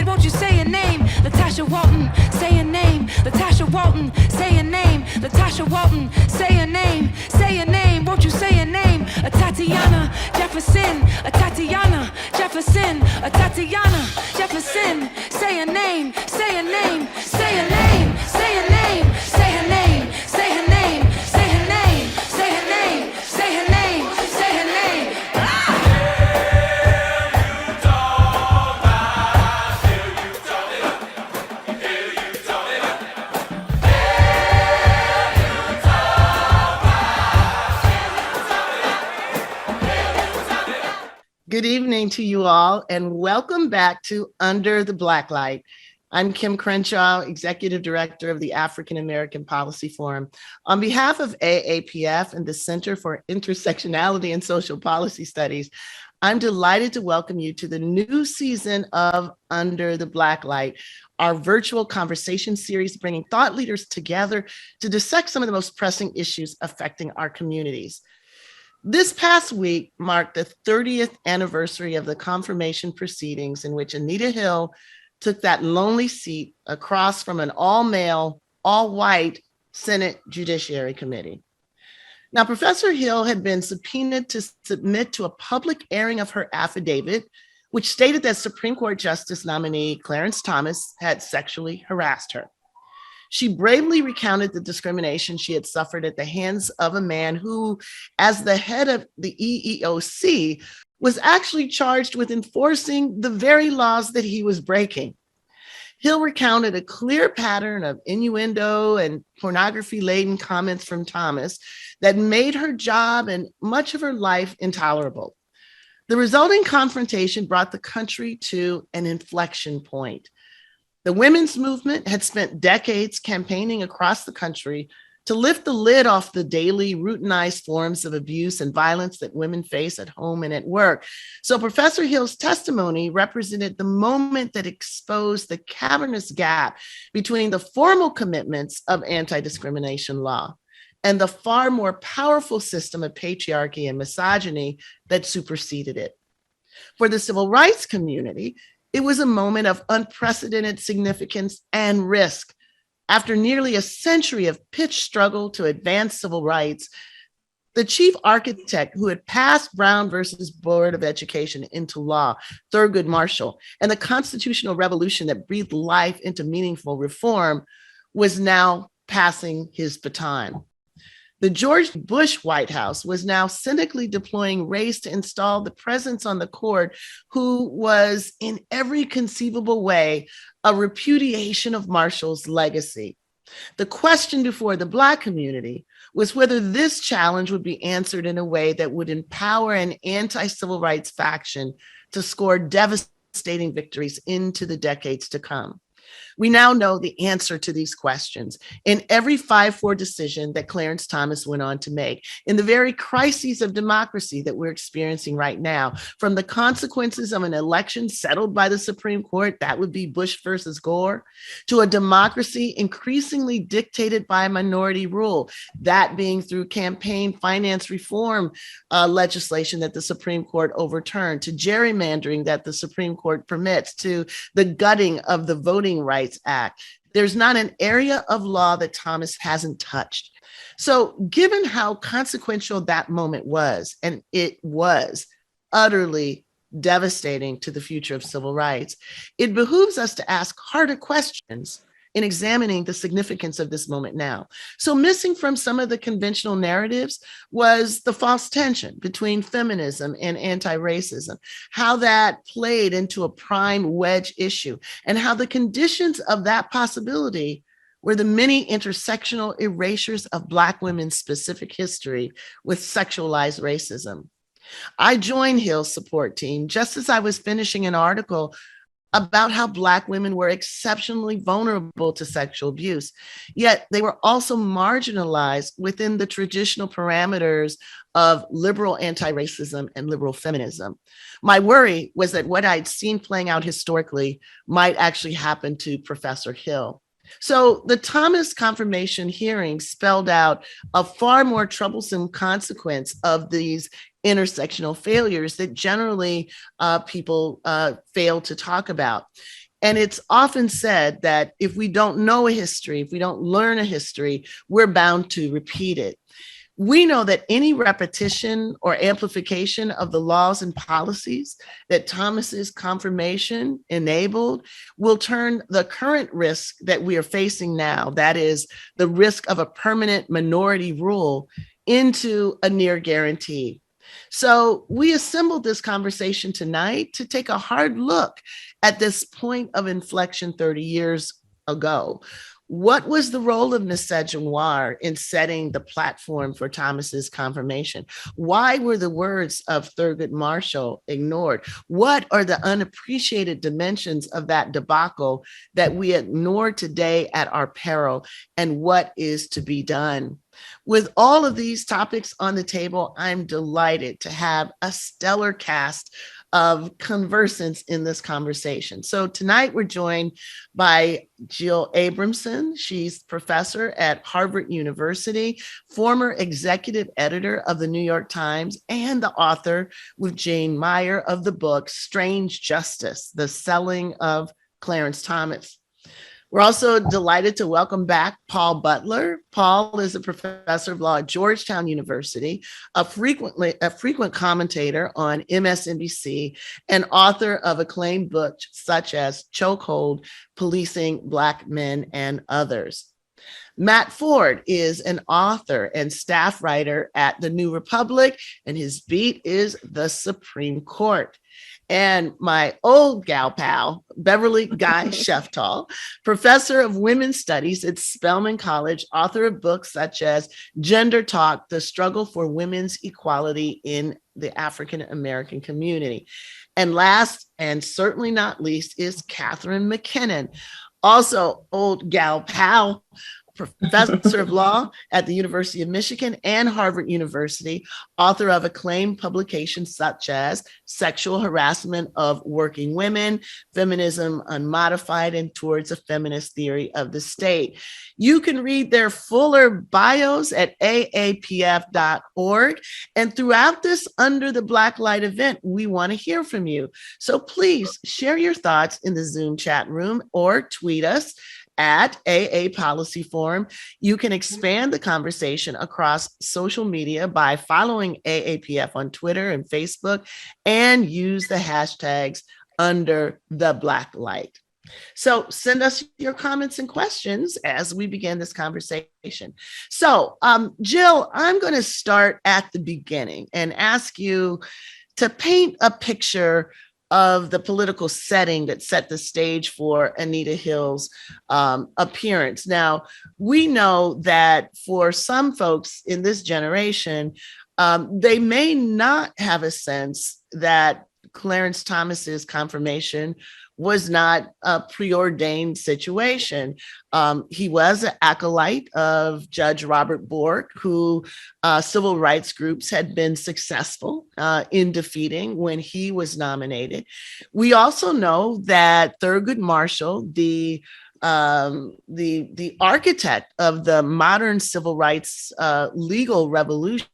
Boyd, won't you say your name? Latasha Walton, say your name. Latasha Walton, say your name. Latasha Walton, say your name. Say your name, won't you say your name? A Tatiana Jefferson, a Tatiana Jefferson, a Tatiana Jefferson. Say your name, say your name, say your name, say your name, say her name, say her name, say her name, say her name, say her name, say her name. Good evening to you all, and welcome back to Under the Blacklight. I'm Kim Crenshaw, Executive Director of the African American Policy Forum. On behalf of AAPF and the Center for Intersectionality and Social Policy Studies, I'm delighted to welcome you to the new season of Under the Blacklight, our virtual conversation series bringing thought leaders together to dissect some of the most pressing issues affecting our communities. This past week marked the 30th anniversary of the confirmation proceedings in which Anita Hill took that lonely seat across from an all-male, all-white Senate Judiciary Committee. Now, Professor Hill had been subpoenaed to submit to a public airing of her affidavit, which stated that Supreme Court Justice nominee Clarence Thomas had sexually harassed her. She bravely recounted the discrimination she had suffered at the hands of a man who, as the head of the EEOC, was actually charged with enforcing the very laws that he was breaking. Hill recounted a clear pattern of innuendo and pornography-laden comments from Thomas that made her job and much of her life intolerable. The resulting confrontation brought the country to an inflection point. The women's movement had spent decades campaigning across the country to lift the lid off the daily routinized forms of abuse and violence that women face at home and at work. So Professor Hill's testimony represented the moment that exposed the cavernous gap between the formal commitments of anti-discrimination law and the far more powerful system of patriarchy and misogyny that superseded it. For the civil rights community, it was a moment of unprecedented significance and risk. After nearly a century of pitched struggle to advance civil rights, the chief architect who had passed Brown versus Board of Education into law, Thurgood Marshall, and the constitutional revolution that breathed life into meaningful reform was now passing his baton. The George Bush White House was now cynically deploying race to install the presence on the court who was in every conceivable way a repudiation of Marshall's legacy. The question before the Black community was whether this challenge would be answered in a way that would empower an anti-civil rights faction to score devastating victories into the decades to come. We now know the answer to these questions in every 5-4 decision that Clarence Thomas went on to make, in the very crises of democracy that we're experiencing right now, from the consequences of an election settled by the Supreme Court, that would be Bush versus Gore, to a democracy increasingly dictated by minority rule, that being through campaign finance reform legislation that the Supreme Court overturned, to gerrymandering that the Supreme Court permits, to the gutting of the Voting Rights Act. There's not an area of law that Thomas hasn't touched. So given how consequential that moment was, and it was utterly devastating to the future of civil rights, it behooves us to ask harder questions in examining the significance of this moment now. So missing from some of the conventional narratives was the false tension between feminism and anti-racism, how that played into a prime wedge issue, and how the conditions of that possibility were the many intersectional erasures of Black women's specific history with sexualized racism. I joined Hill's support team just as I was finishing an article about how Black women were exceptionally vulnerable to sexual abuse, yet they were also marginalized within the traditional parameters of liberal anti-racism and liberal feminism. My worry was that what I'd seen playing out historically might actually happen to Professor Hill. So the Thomas confirmation hearing spelled out a far more troublesome consequence of these intersectional failures that generally people fail to talk about. And it's often said that if we don't know a history, if we don't learn a history, we're bound to repeat it. We know that any repetition or amplification of the laws and policies that Thomas's confirmation enabled will turn the current risk that we are facing now, that is the risk of a permanent minority rule, into a near guarantee. So we assembled this conversation tonight to take a hard look at this point of inflection 30 years ago. What was the role of Nissejoir in setting the platform for Thomas's confirmation? Why were the words of Thurgood Marshall ignored? What are the unappreciated dimensions of that debacle that we ignore today at our peril? And what is to be done? With all of these topics on the table, I'm delighted to have a stellar cast of conversants in this conversation. So tonight we're joined by Jill Abramson. She's professor at Harvard University, former executive editor of the New York Times, and the author with Jane Meyer of the book Strange Justice: The Selling of Clarence Thomas. We're also delighted to welcome back Paul Butler. Paul is a professor of law at Georgetown University, a frequent commentator on MSNBC, and author of acclaimed books such as Chokehold: Policing Black Men and Others. Matt Ford is an author and staff writer at The New Republic, and his beat is the Supreme Court. And my old gal pal, Beverly Guy-Sheftall, professor of women's studies at Spelman College, author of books such as Gender Talk: The Struggle for Women's Equality in the African American Community. And last, and certainly not least, is Catharine MacKinnon, also old gal pal, professor of law at the University of Michigan and Harvard University, author of acclaimed publications such as Sexual Harassment of Working Women, Feminism Unmodified, and Towards a Feminist Theory of the State. You can read their fuller bios at aapf.org. And throughout this Under the Blacklight event, we want to hear from you. So please share your thoughts in the Zoom chat room or tweet us at AA Policy Forum. You can expand the conversation across social media by following AAPF on Twitter and Facebook, and use the hashtags Under the Blacklight. So send us your comments and questions as we begin this conversation. So Jill, I'm going to start at the beginning and ask you to paint a picture of the political setting that set the stage for Anita Hill's appearance. Now, we know that for some folks in this generation, they may not have a sense that Clarence Thomas's confirmation was not a preordained situation. He was an acolyte of Judge Robert Bork, who civil rights groups had been successful in defeating when he was nominated. We also know that Thurgood Marshall, the architect of the modern civil rights legal revolution,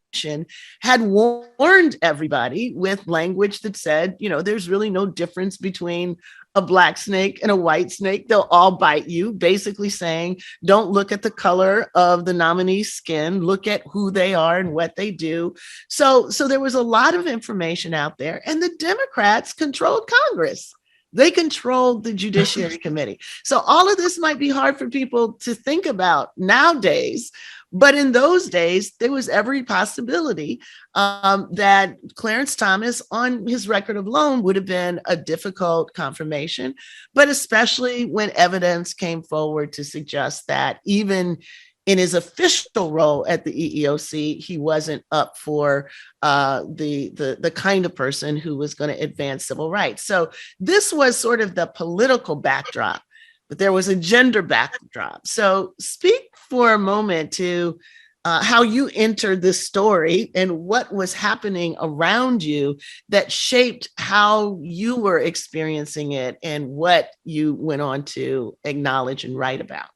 had warned everybody with language that said, you know, there's really no difference between a black snake and a white snake. They'll all bite you, basically saying, don't look at the color of the nominee's skin, look at who they are and what they do. So there was a lot of information out there, and the Democrats controlled Congress. They controlled the Judiciary Committee. So all of this might be hard for people to think about nowadays, but in those days, there was every possibility that Clarence Thomas, on his record alone, would have been a difficult confirmation, but especially when evidence came forward to suggest that even in his official role at the EEOC, he wasn't up for the kind of person who was going to advance civil rights. So this was sort of the political backdrop, but there was a gender backdrop. So speak for a moment to how you entered this story and what was happening around you that shaped how you were experiencing it and what you went on to acknowledge and write about.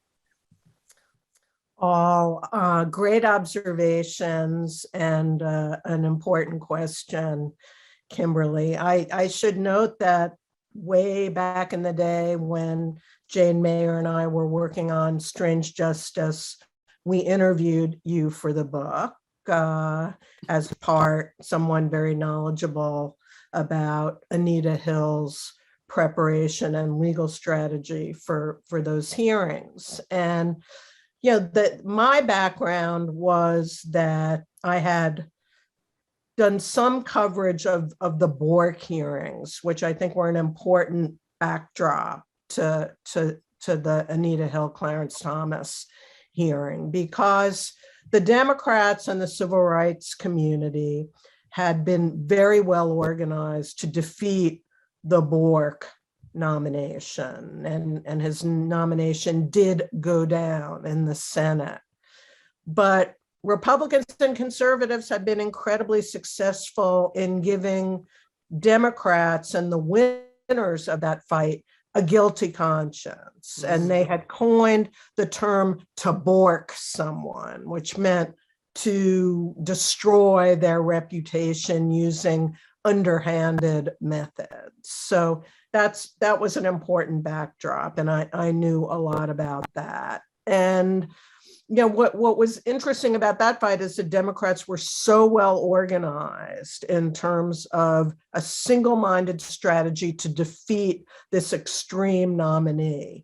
All great observations and an important question, Kimberlé. I should note that way back in the day when Jane Mayer and I were working on Strange Justice, we interviewed you for the book as someone very knowledgeable about Anita Hill's preparation and legal strategy for those hearings. And my background was that I had done some coverage of the Bork hearings, which I think were an important backdrop to the Anita Hill, Clarence Thomas hearing, because the Democrats and the civil rights community had been very well organized to defeat the Bork nomination, and his nomination did go down in the Senate. But Republicans and conservatives have been incredibly successful in giving Democrats and the winners of that fight a guilty conscience. And they had coined the term to Bork someone, which meant to destroy their reputation using underhanded methods. So that was an important backdrop, and I knew a lot about that. And what was interesting about that fight is the Democrats were so well organized in terms of a single-minded strategy to defeat this extreme nominee.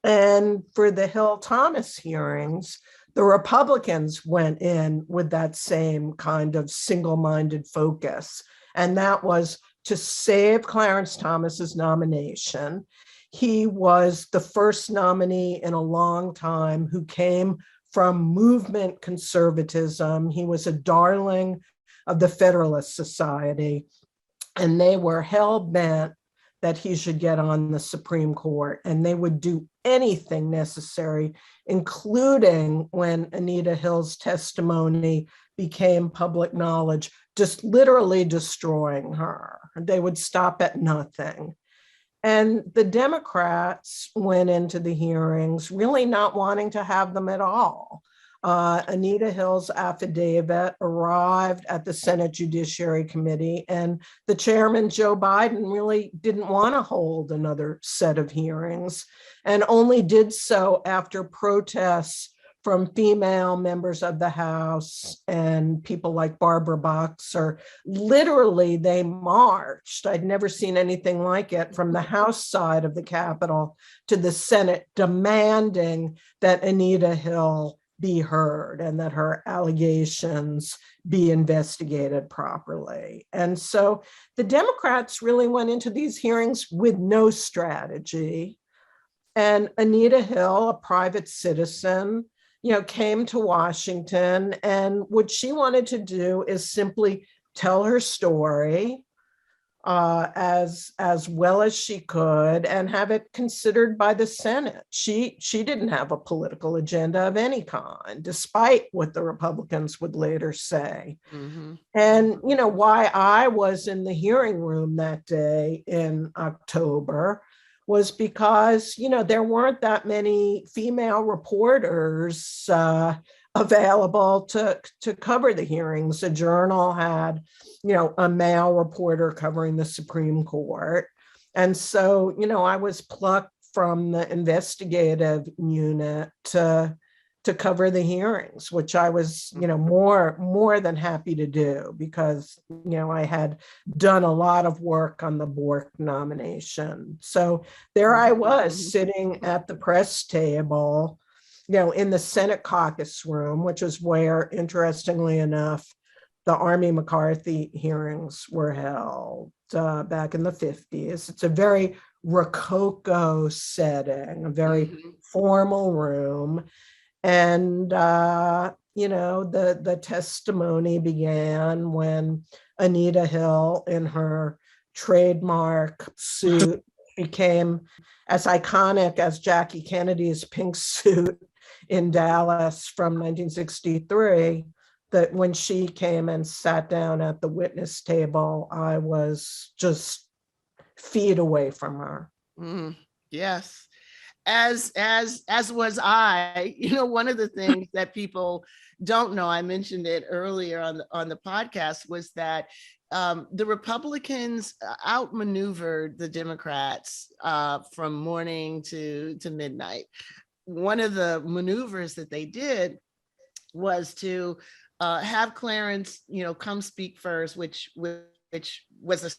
And for the Hill-Thomas hearings, the Republicans went in with that same kind of single-minded focus, and that was to save Clarence Thomas's nomination. He was the first nominee in a long time who came from movement conservatism. He was a darling of the Federalist Society, and they were hell-bent that he should get on the Supreme Court, and they would do anything necessary, including when Anita Hill's testimony became public knowledge, just literally destroying her. They would stop at nothing. And the Democrats went into the hearings really not wanting to have them at all. Anita Hill's affidavit arrived at the Senate Judiciary Committee, and the chairman, Joe Biden, really didn't want to hold another set of hearings, and only did so after protests from female members of the House and people like Barbara Boxer. Literally, they marched. I'd never seen anything like it, from the House side of the Capitol to the Senate, demanding that Anita Hill be heard and that her allegations be investigated properly. And so the Democrats really went into these hearings with no strategy. And Anita Hill, a private citizen, came to Washington, and what she wanted to do is simply tell her story as well as she could and have it considered by the Senate. She didn't have a political agenda of any kind, despite what the Republicans would later say. Mm-hmm. And why I was in the hearing room that day in October was because, there weren't that many female reporters available to cover the hearings. The Journal had, a male reporter covering the Supreme Court. And so, I was plucked from the investigative unit to cover the hearings, which I was, more than happy to do, because, I had done a lot of work on the Bork nomination. So there I was sitting at the press table, in the Senate caucus room, which is where, interestingly enough, the Army McCarthy hearings were held back in the 50s. It's a very Rococo setting, a very formal room. And, the testimony began when Anita Hill, in her trademark suit, became as iconic as Jackie Kennedy's pink suit in Dallas from 1963, that when she came and sat down at the witness table, I was just feet away from her. Yes. As was I. One of the things that people don't know, I mentioned it earlier on the podcast, was that the Republicans outmaneuvered the Democrats from morning to midnight. One of the maneuvers that they did was to have Clarence, come speak first, which was a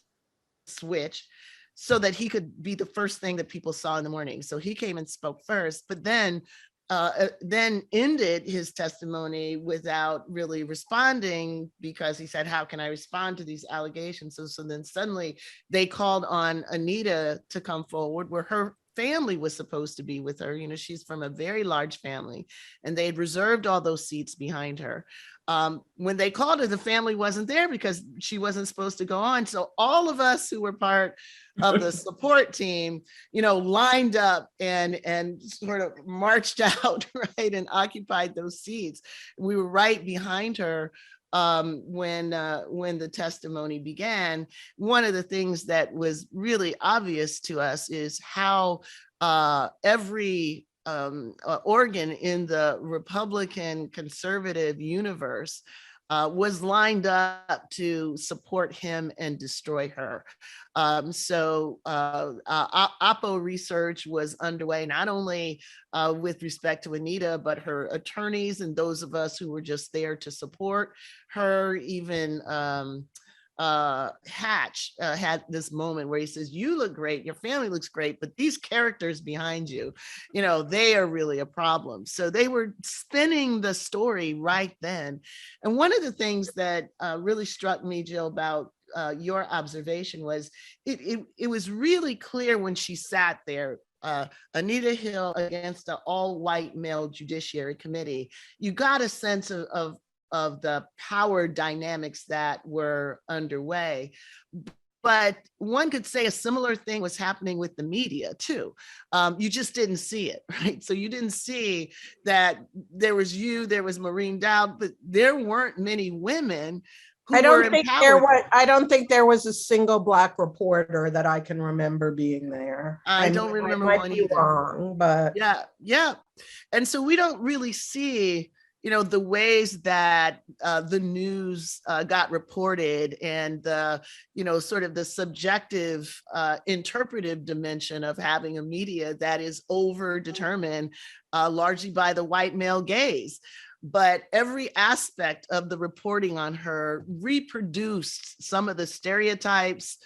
switch, so that he could be the first thing that people saw in the morning. So he came and spoke first, but then ended his testimony without really responding, because he said, how can I respond to these allegations? So then suddenly they called on Anita to come forward, where her family was supposed to be with her. She's from a very large family, and they had reserved all those seats behind her. When they called her, the family wasn't there because she wasn't supposed to go on. So all of us who were part of the support team, lined up and sort of marched out, right, and occupied those seats. We were right behind her when the testimony began. One of the things that was really obvious to us is how every organ in the Republican conservative universe was lined up to support him and destroy her. So Oppo research was underway, not only with respect to Anita, but her attorneys and those of us who were just there to support her. Even Hatch had this moment where he says, you look great, your family looks great, but these characters behind you, they are really a problem. So they were spinning the story right then. And one of the things that really struck me, Jill, about your observation was it was really clear when she sat there, Anita Hill against the all-white male Judiciary Committee. You got a sense of the power dynamics that were underway. But one could say a similar thing was happening with the media too. You just didn't see it, right? So you didn't see that there was Maureen Dowd, but there weren't many women who were empowered. I don't think there was a single Black reporter that I can remember being there. I don't remember I one might be either. wrong, but yeah. And so we don't really see the ways that the news got reported, and the, sort of the subjective interpretive dimension of having a media that is over determined largely by the white male gaze. But every aspect of the reporting on her reproduced some of the stereotypes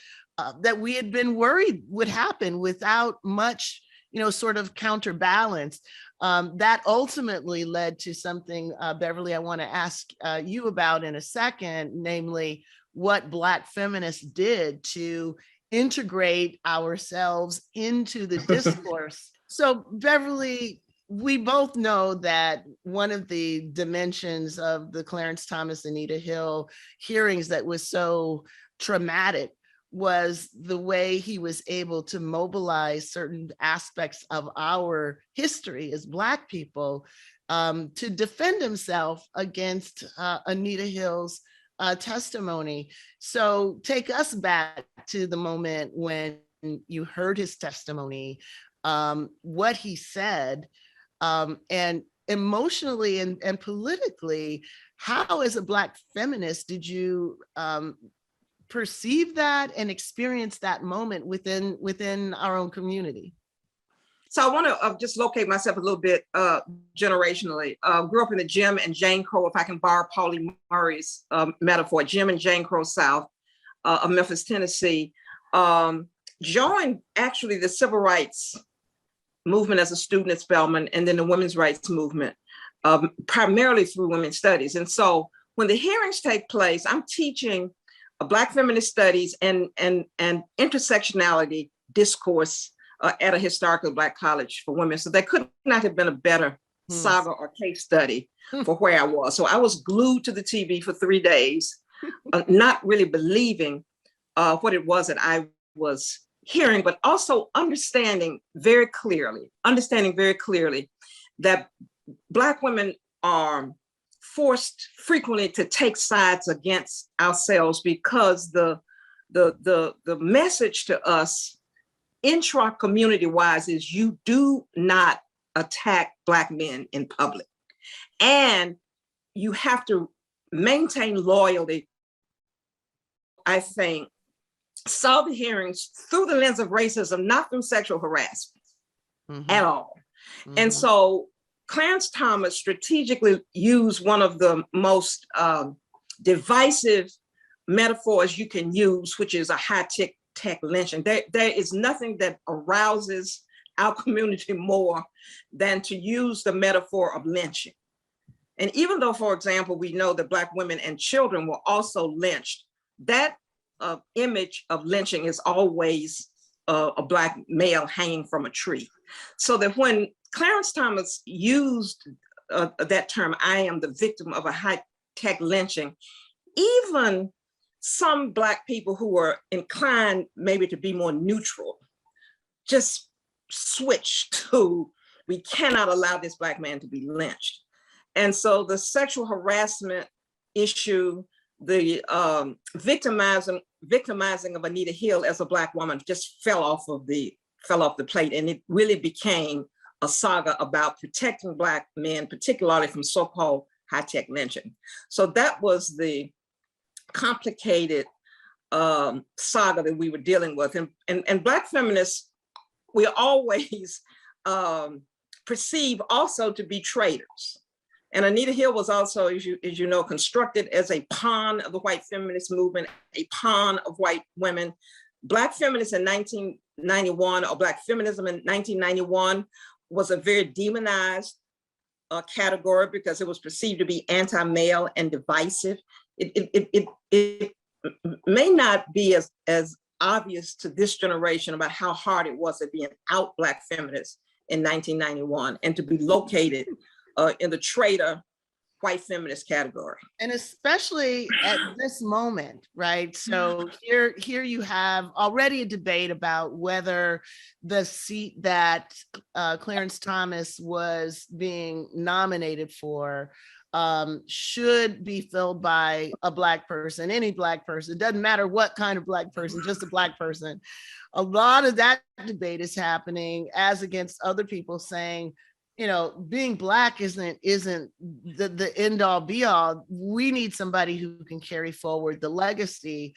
that we had been worried would happen without much, sort of counterbalance. That ultimately led to something, Beverly, I want to ask you about in a second, namely what Black feminists did to integrate ourselves into the discourse. So, Beverly, we both know that one of the dimensions of the Clarence Thomas, Anita Hill hearings that was so traumatic was the way he was able to mobilize certain aspects of our history as Black people to defend himself against Anita Hill's testimony. So take us back to the moment when you heard his testimony, what he said, and emotionally and politically, how as a Black feminist did you perceive that and experience that moment within our own community? So I want to just locate myself a little bit generationally. Grew up in the Jim and Jane Crow, if I can borrow Pauli Murray's metaphor, Jim and Jane Crow South of Memphis, Tennessee. Joined actually the civil rights movement as a student at Spelman, and then the women's rights movement, primarily through women's studies. And so when the hearings take place, I'm teaching Black feminist studies and intersectionality discourse at a historically Black college for women. So there could not have been a better saga or case study for where I was. So I was glued to the TV for 3 days, not really believing what it was that I was hearing, but also understanding very clearly that Black women are forced frequently to take sides against ourselves, because the message to us intra-community wise is you do not attack Black men in public, and you have to maintain loyalty I think, saw the hearings through the lens of racism, not through sexual harassment at all. And so Clarence Thomas strategically used one of the most divisive metaphors you can use, which is a high-tech lynching. There is nothing that arouses our community more than to use the metaphor of lynching. And even though, for example, we know that Black women and children were also lynched, that image of lynching is always a Black male hanging from a tree. So that when Clarence Thomas used that term, I am the victim of a high-tech lynching, even some Black people who were inclined maybe to be more neutral just switched to, we cannot allow this Black man to be lynched. And so the sexual harassment issue, the victimizing of Anita Hill as a Black woman just fell off the plate, and it really became a saga about protecting Black men, particularly from so-called high-tech lynching. So that was the complicated saga that we were dealing with. And Black feminists, we are always perceived also to be traitors. And Anita Hill was also, as you know, constructed as a pawn of the white feminist movement, a pawn of white women. Black feminists in 1991, or Black feminism in 1991, was a very demonized category because it was perceived to be anti-male and divisive. It may not be as obvious to this generation about how hard it was to be an out Black feminist in 1991 and to be located in the traitor white feminist category. And especially at this moment, right? So here you have already a debate about whether the seat that Clarence Thomas was being nominated for should be filled by a Black person, any Black person. It doesn't matter what kind of Black person, just a Black person. A lot of that debate is happening as against other people saying, you know, being Black isn't the end all be all. We need somebody who can carry forward the legacy.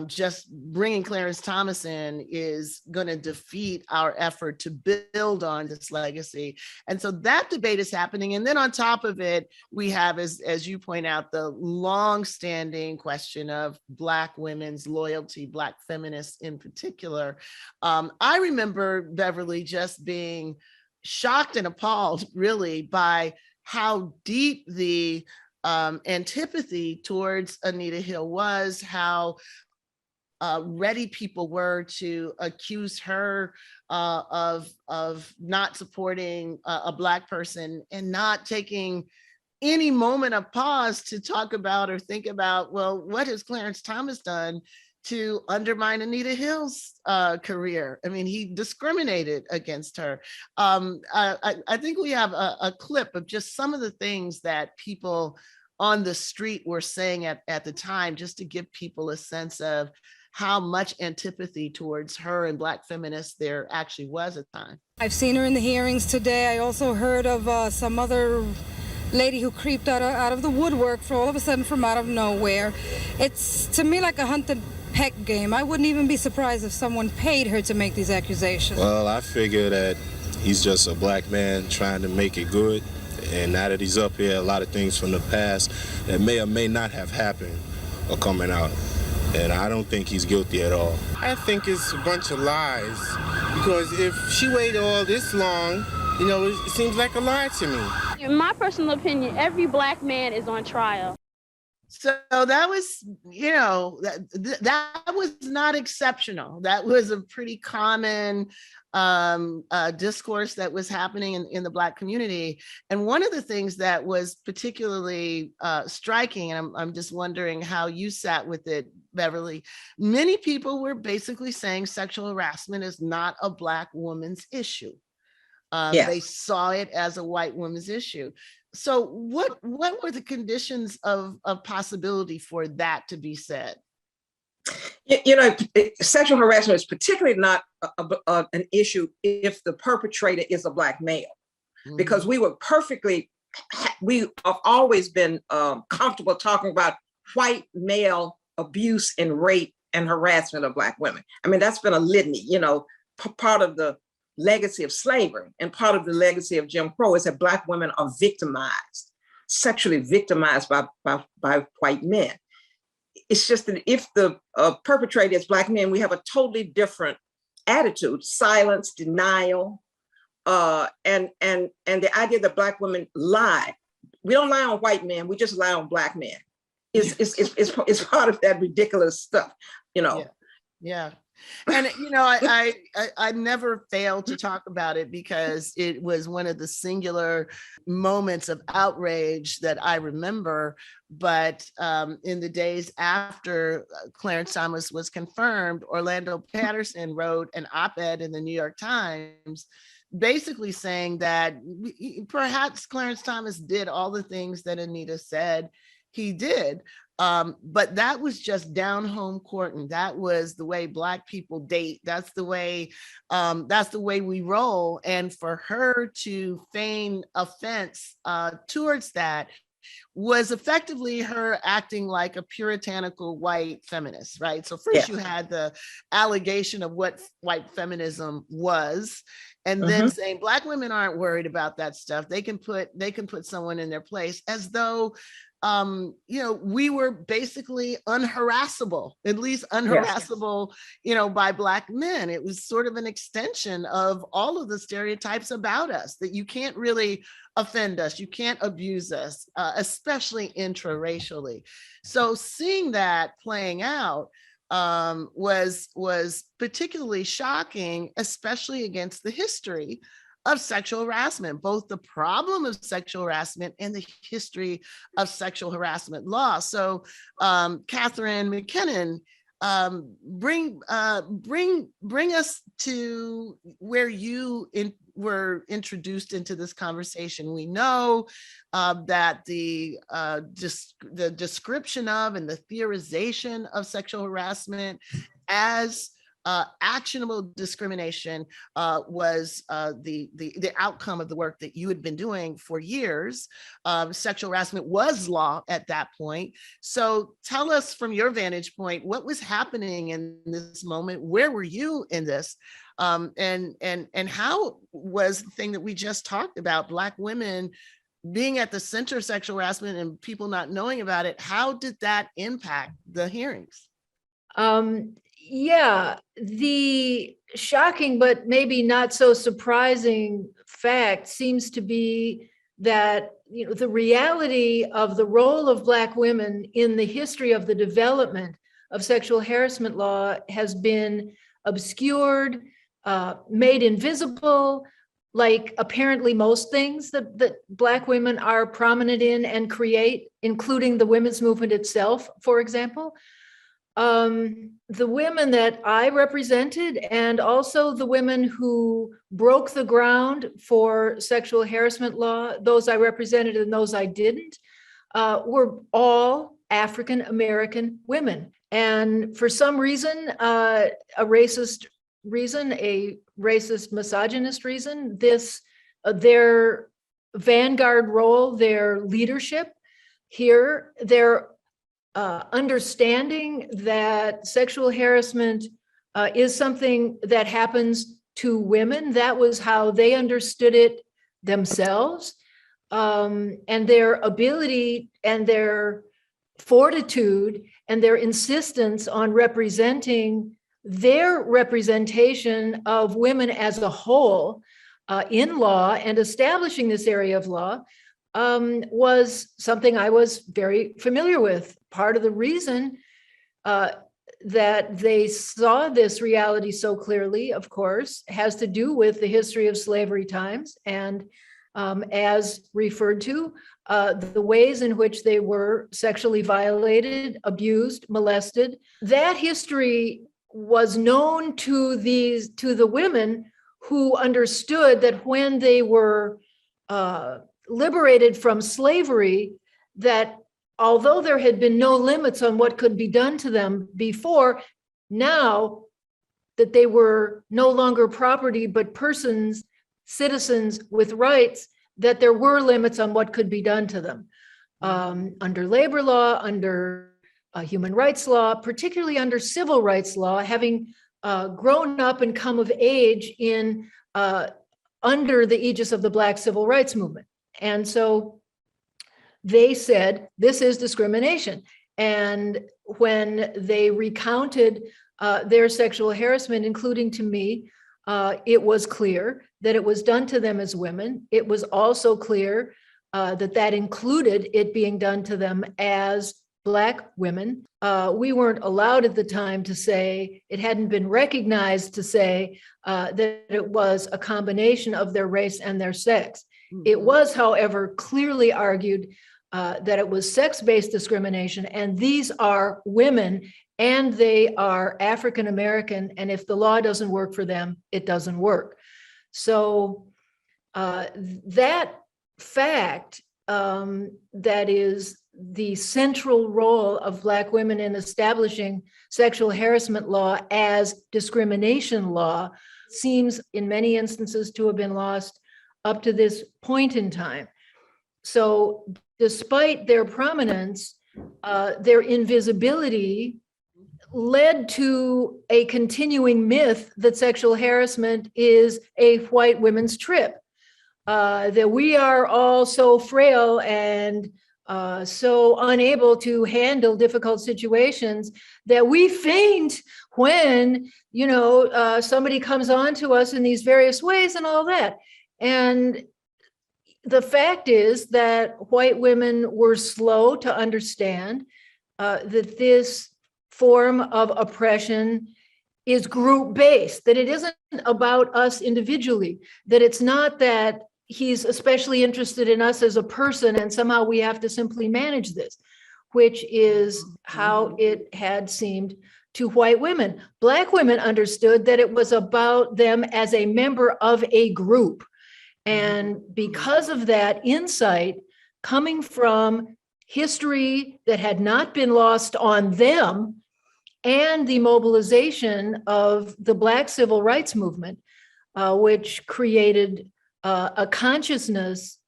Just bringing Clarence Thomas in is going to defeat our effort to build on this legacy. And so that debate is happening. And then on top of it, we have, as you point out, the long-standing question of Black women's loyalty, Black feminists in particular. I remember, Beverly, just being shocked and appalled really by how deep the antipathy towards Anita Hill was, how ready people were to accuse her of not supporting a Black person and not taking any moment of pause to talk about or think about, well, what has Clarence Thomas done to undermine Anita Hill's career? I mean, he discriminated against her. I think we have a clip of just some of the things that people on the street were saying at the time, just to give people a sense of how much antipathy towards her and Black feminists there actually was at the time. I've seen her in the hearings today. I also heard of some other lady who creeped out of the woodwork for all of a sudden from out of nowhere. It's to me like a hunted peck game. I wouldn't even be surprised if someone paid her to make these accusations. Well, I figure that he's just a Black man trying to make it good. And now that he's up here, a lot of things from the past that may or may not have happened are coming out. And I don't think he's guilty at all. I think it's a bunch of lies, because if she waited all this long, you know, it seems like a lie to me. In my personal opinion, every Black man is on trial. So that was, you know, that was not exceptional. That was a pretty common discourse that was happening in the Black community. And one of the things that was particularly striking, and I'm just wondering how you sat with it, Beverly, many people were basically saying sexual harassment is not a Black woman's issue. Yes. They saw it as a white woman's issue. So what were the conditions of possibility for that to be said? You know, sexual harassment is particularly not an issue if the perpetrator is a Black male, because we have always been comfortable talking about white male abuse and rape and harassment of Black women. I mean, that's been a litany, you know, part of the legacy of slavery and part of the legacy of Jim Crow is that Black women are victimized, sexually victimized by white men. It's just that if the perpetrator is Black men, we have a totally different attitude, silence, denial, and the idea that Black women lie. We don't lie on white men, we just lie on Black men. It's part of that ridiculous stuff, you know. Yeah. And, you know, I never fail to talk about it because it was one of the singular moments of outrage that I remember. But in the days after Clarence Thomas was confirmed, Orlando Patterson wrote an op-ed in the New York Times basically saying that perhaps Clarence Thomas did all the things that Anita said he did. But that was just down home courting. That was the way Black people date. That's the way we roll. And for her to feign offense towards that was effectively her acting like a puritanical white feminist, right? So first you had the allegation of what white feminism was, and then saying Black women aren't worried about that stuff. They can put someone in their place, as though you know, we were basically unharassable, at least unharassable, you know, by Black men. It was sort of an extension of all of the stereotypes about us, that you can't really offend us, you can't abuse us, especially intraracially. So seeing that playing out was particularly shocking, especially against the history of sexual harassment, both the problem of sexual harassment and the history of sexual harassment law. So Catharine MacKinnon, bring us to where you were introduced into this conversation. We know that the description of and the theorization of sexual harassment as actionable discrimination was the outcome of the work that you had been doing for years. Sexual harassment was law at that point. So tell us from your vantage point, what was happening in this moment? Where were you in this? And how was the thing that we just talked about, Black women being at the center of sexual harassment and people not knowing about it, how did that impact the hearings? Yeah, the shocking but maybe not so surprising fact seems to be that, you know, the reality of the role of Black women in the history of the development of sexual harassment law has been obscured, made invisible, like apparently most things that Black women are prominent in and create, including the women's movement itself, for example. The women that I represented and also the women who broke the ground for sexual harassment law, those I represented and those I didn't, were all African American women. And for some reason, a racist misogynist reason, their vanguard role, their leadership here, their understanding that sexual harassment is something that happens to women. That was how they understood it themselves. And their ability and their fortitude and their insistence on representing their representation of women as a whole in law and establishing this area of law was something I was very familiar with. Part of the reason that they saw this reality so clearly, of course, has to do with the history of slavery times and, as referred to, the ways in which they were sexually violated, abused, molested. That history was known to the women who understood that when they were liberated from slavery, that although there had been no limits on what could be done to them before, now that they were no longer property, but persons, citizens with rights, that there were limits on what could be done to them under labor law, under human rights law, particularly under civil rights law, having grown up and come of age in under the aegis of the Black civil rights movement. And so they said, this is discrimination. And when they recounted their sexual harassment, including to me, it was clear that it was done to them as women. It was also clear that included it being done to them as Black women. We weren't allowed at the time to say, it hadn't been recognized to say that it was a combination of their race and their sex. It was, however, clearly argued that it was sex-based discrimination, and these are women, and they are African American, and if the law doesn't work for them, it doesn't work. So that fact, that is the central role of Black women in establishing sexual harassment law as discrimination law, seems in many instances to have been lost up to this point in time. So despite their prominence, their invisibility led to a continuing myth that sexual harassment is a white women's trip, that we are all so frail and so unable to handle difficult situations that we faint when, somebody comes on to us in these various ways and all that. And the fact is that white women were slow to understand that this form of oppression is group-based, that it isn't about us individually, that it's not that he's especially interested in us as a person and somehow we have to simply manage this, which is how it had seemed to white women. Black women understood that it was about them as a member of a group. And because of that insight coming from history that had not been lost on them and the mobilization of the Black civil rights movement, which created a consciousness,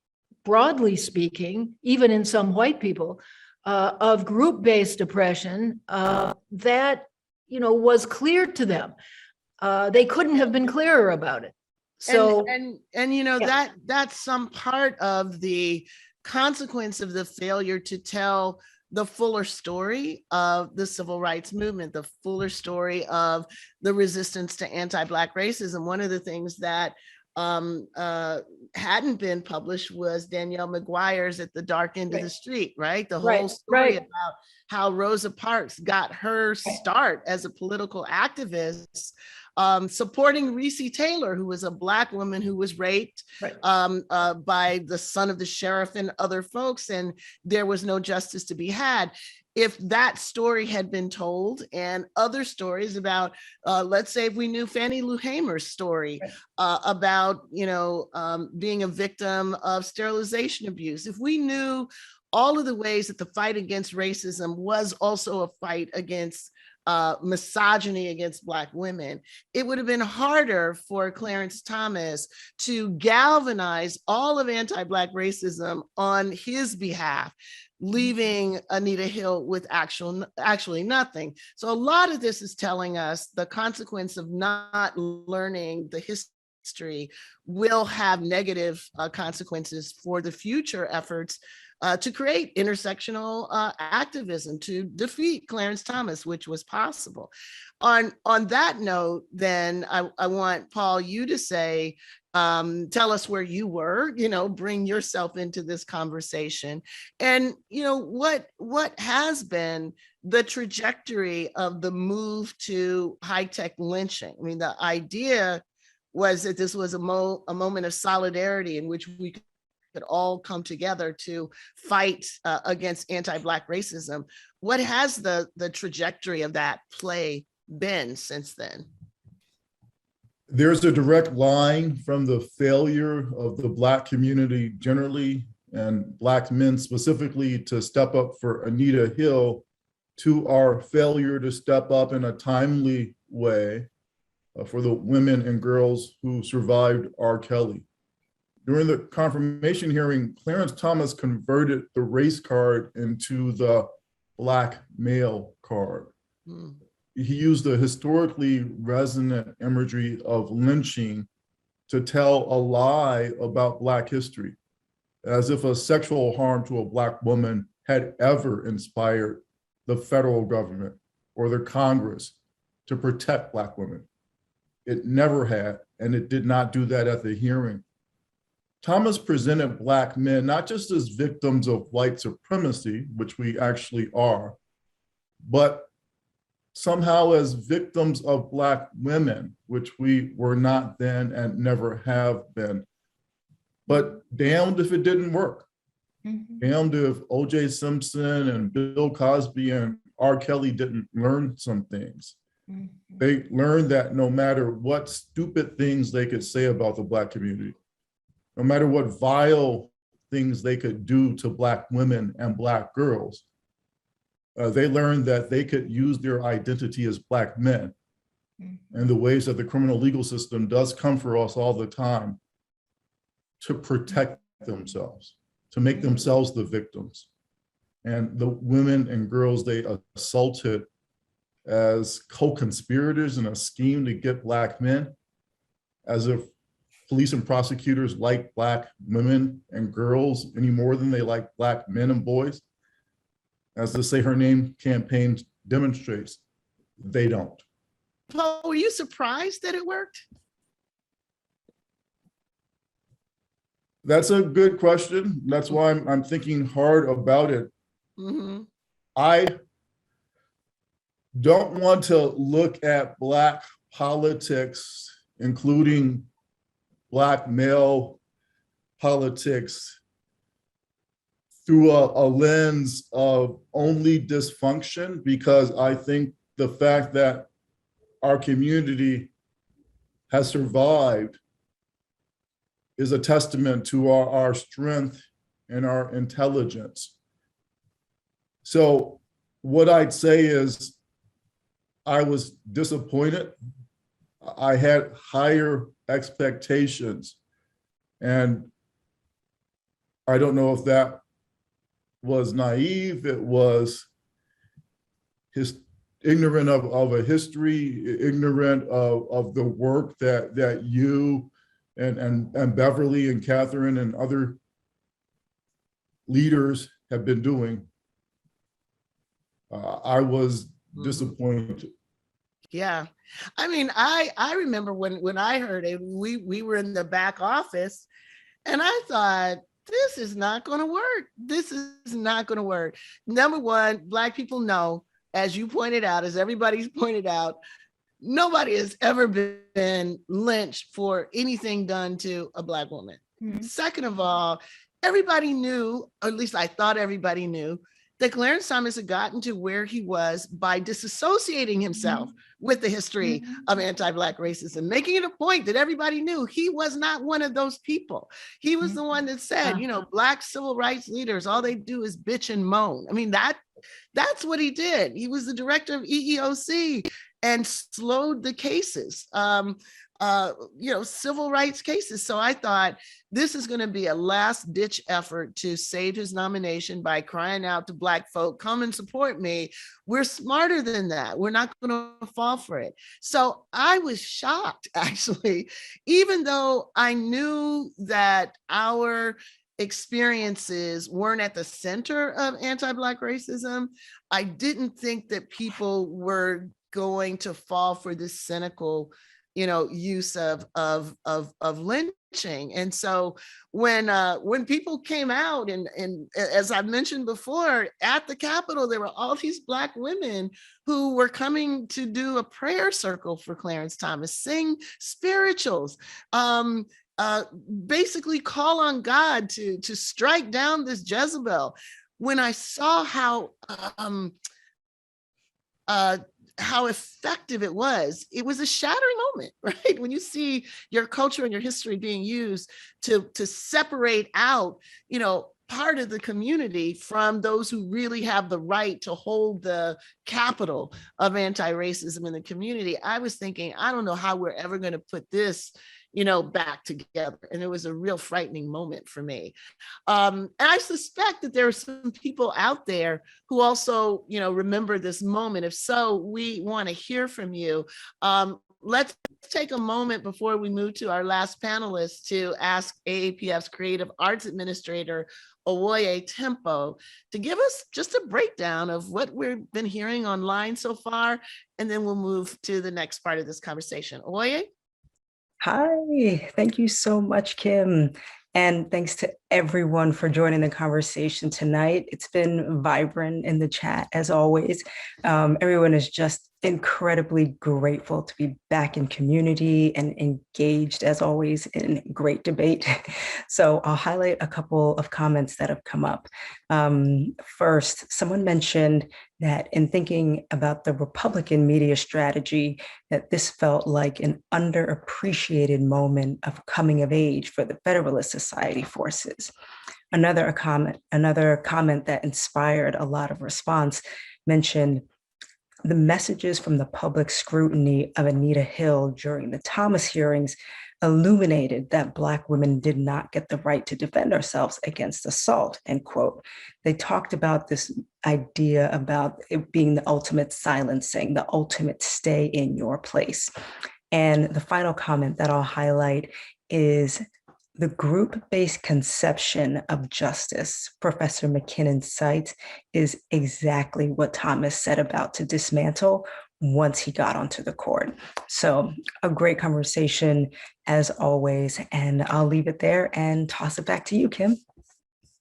broadly speaking, even in some white people, of group-based oppression, that was clear to them. They couldn't have been clearer about it. So that's some part of the consequence of the failure to tell the fuller story of the civil rights movement, the fuller story of the resistance to anti-Black racism. One of the things that hadn't been published was Danielle McGuire's At the Dark End of the Street, right? The whole story about how Rosa Parks got her start as a political activist, supporting Recy Taylor, who was a Black woman who was raped by the son of the sheriff and other folks, and there was no justice to be had. If that story had been told, and other stories about, let's say if we knew Fannie Lou Hamer's story about, being a victim of sterilization abuse, if we knew all of the ways that the fight against racism was also a fight against misogyny against Black women, it would have been harder for Clarence Thomas to galvanize all of anti-Black racism on his behalf, leaving Anita Hill with actually nothing. So a lot of this is telling us the consequence of not learning the history will have negative consequences for the future efforts to create intersectional activism to defeat Clarence Thomas, which was possible. On that note, then I want, Paul, you to say, tell us where you were, bring yourself into this conversation. And, what has been the trajectory of the move to high-tech lynching? I mean, the idea was that this was a moment of solidarity in which we could all come together to fight against anti-Black racism. What has the trajectory of that play been since then? There's a direct line from the failure of the Black community generally and Black men specifically to step up for Anita Hill to our failure to step up in a timely way for the women and girls who survived R. Kelly. During the confirmation hearing, Clarence Thomas converted the race card into the black male card. Mm. He used a historically resonant imagery of lynching to tell a lie about Black history, as if a sexual harm to a Black woman had ever inspired the federal government or the Congress to protect Black women. It never had, and it did not do that at the hearing. Thomas presented Black men not just as victims of white supremacy, which we actually are, but somehow as victims of Black women, which we were not then and never have been. But damned if it didn't work. Mhm. Damned if O.J. Simpson and Bill Cosby and R. Kelly didn't learn some things. Mhm. They learned that no matter what stupid things they could say about the Black community, no matter what vile things they could do to Black women and Black girls, they learned that they could use their identity as Black men and the ways that the criminal legal system does come for us all the time to protect themselves, to make themselves the victims. And the women and girls they assaulted as co-conspirators in a scheme to get Black men, as if police and prosecutors like Black women and girls any more than they like Black men and boys. As the Say Her Name campaign demonstrates, they don't. Paul, were you surprised that it worked? That's a good question. That's why I'm thinking hard about it. Mm-hmm. I don't want to look at Black politics, including Black male politics, through a lens of only dysfunction, because I think the fact that our community has survived is a testament to our strength and our intelligence. So what I'd say is I was disappointed. I had higher expectations. And I don't know if that was naive, it was ignorant of a history, ignorant of the work that you and Beverly and Catharine and other leaders have been doing. I was disappointed. Yeah. I mean, I remember when I heard it, we were in the back office and I thought, this is not going to work. This is not going to work. Number one, Black people know, as you pointed out, as everybody's pointed out, nobody has ever been lynched for anything done to a Black woman. Mm-hmm. Second of all, everybody knew, or at least I thought everybody knew, that Clarence Thomas had gotten to where he was by disassociating himself with the history of anti-Black racism, making it a point that everybody knew he was not one of those people. He was the one that said, you know, Black civil rights leaders, all they do is bitch and moan. I mean, that's what he did. He was the director of EEOC and slowed the cases, civil rights cases. So I thought this is going to be a last ditch effort to save his nomination by crying out to Black folk, come and support me. We're smarter than that. We're not going to fall for it. So I was shocked, actually, even though I knew that our experiences weren't at the center of anti-Black racism. I didn't think that people were going to fall for this cynical use of lynching. And so when people came out and as I mentioned before, at the Capitol, there were all these Black women who were coming to do a prayer circle for Clarence Thomas, sing spirituals, basically call on God to strike down this Jezebel. When I saw how effective it was a shattering moment, right? When you see your culture and your history being used to separate out, part of the community from those who really have the right to hold the capital of anti-racism in the community. I was thinking, I don't know how we're ever going to put this back together. And it was a real frightening moment for me. And I suspect that there are some people out there who also, remember this moment. If so, we want to hear from you. Let's take a moment before we move to our last panelist to ask AAPF's Creative Arts Administrator, Owoye Tempo, to give us just a breakdown of what we've been hearing online so far, and then we'll move to the next part of this conversation. Owoye? Hi, thank you so much, Kim. And thanks to everyone for joining the conversation tonight. It's been vibrant in the chat as always. Everyone is just incredibly grateful to be back in community and engaged as always in great debate. So I'll highlight a couple of comments that have come up. First, someone mentioned that in thinking about the Republican media strategy, that this felt like an underappreciated moment of coming of age for the Federalist Society forces. Another comment that inspired a lot of response mentioned the messages from the public scrutiny of Anita Hill during the Thomas hearings illuminated that Black women did not get the right to defend ourselves against assault, end quote. They talked about this idea about it being the ultimate silencing, the ultimate stay in your place. And the final comment that I'll highlight is the group-based conception of justice Professor MacKinnon cites is exactly what Thomas set about to dismantle once he got onto the court. So a great conversation as always, and I'll leave it there and toss it back to you, Kim.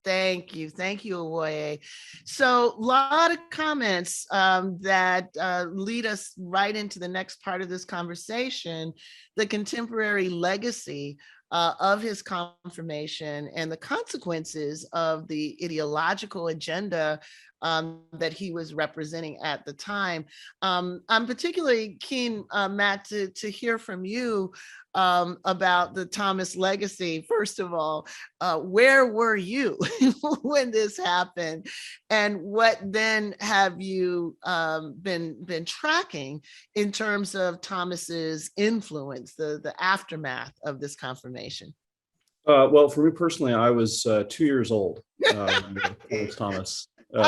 Thank you, Owoye. So a lot of comments that lead us right into the next part of this conversation, the contemporary legacy of his confirmation and the consequences of the ideological agenda that he was representing at the time. I'm particularly keen, Matt, to hear from you about the Thomas legacy. First of all, where were you when this happened? And what then have you been tracking in terms of Thomas's influence, the aftermath of this confirmation? Well, for me personally, I was 2 years old when Thomas. So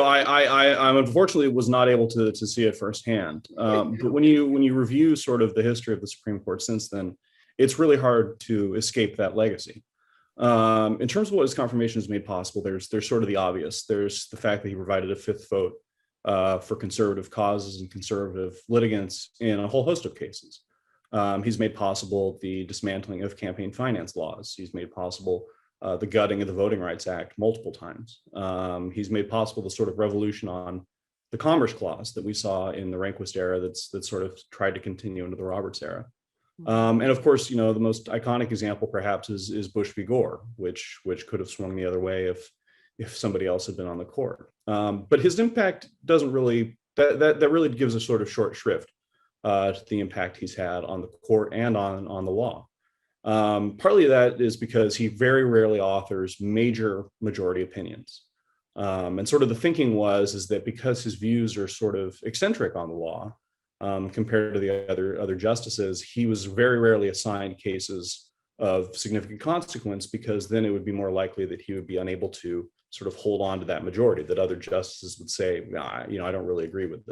I unfortunately was not able to see it firsthand. But when you review sort of the history of the Supreme Court since then, it's really hard to escape that legacy. In terms of what his confirmation has made possible, there's sort of the obvious. There's the fact that he provided a fifth vote for conservative causes and conservative litigants in a whole host of cases. He's made possible the dismantling of campaign finance laws. He's made possible the gutting of the Voting Rights Act multiple times. He's made possible the sort of revolution on the Commerce Clause that we saw in the Rehnquist era that's sort of tried to continue into the Roberts era. And of course, the most iconic example perhaps is Bush v. Gore, which could have swung the other way if somebody else had been on the court. But his impact doesn't really, that really gives a sort of short shrift to the impact he's had on the court and on the law. Partly that is because he very rarely authors major majority opinions. And sort of the thinking is that because his views are sort of eccentric on the law compared to the other justices, he was very rarely assigned cases of significant consequence, because then it would be more likely that he would be unable to sort of hold on to that majority, that other justices would say, I don't really agree with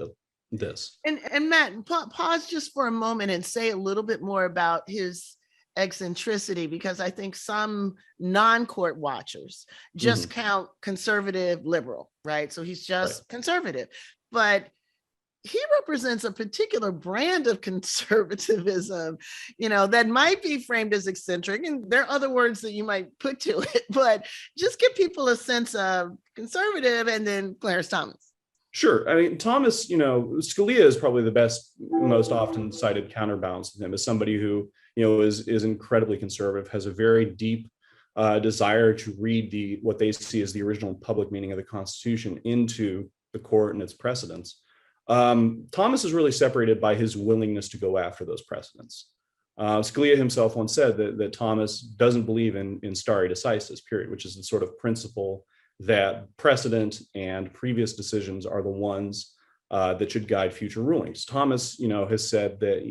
this. And Matt, pause just for a moment and say a little bit more about his eccentricity, because I think some non-court watchers just count conservative liberal, right? So he's just conservative, but he represents a particular brand of conservatism, that might be framed as eccentric, and there are other words that you might put to it, but just give people a sense of conservative. And then Clarence Thomas. Sure. I mean, Thomas, Scalia is probably the best, most often cited counterbalance to him as somebody who, is incredibly conservative, has a very deep desire to read what they see as the original public meaning of the Constitution into the court and its precedents. Thomas is really separated by his willingness to go after those precedents. Scalia himself once said that Thomas doesn't believe in stare decisis, period, which is the sort of principle that precedent and previous decisions are the ones that should guide future rulings. Thomas, has said that,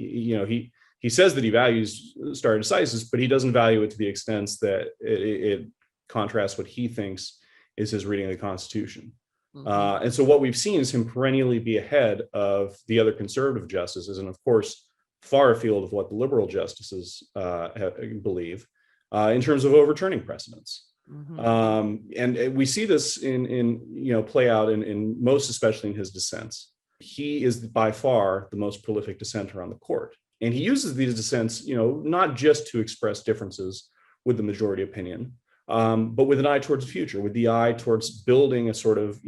he says that he values stare decisis, but he doesn't value it to the extent that it contrasts what he thinks is his reading of the Constitution. And so what we've seen is him perennially be ahead of the other conservative justices, and of course, far afield of what the liberal justices believe in terms of overturning precedents. And we see this in play out in most, especially in his dissents. He is by far the most prolific dissenter on the court. And he uses these dissents, not just to express differences with the majority opinion, but with an eye towards the future, with the eye towards building a sort of,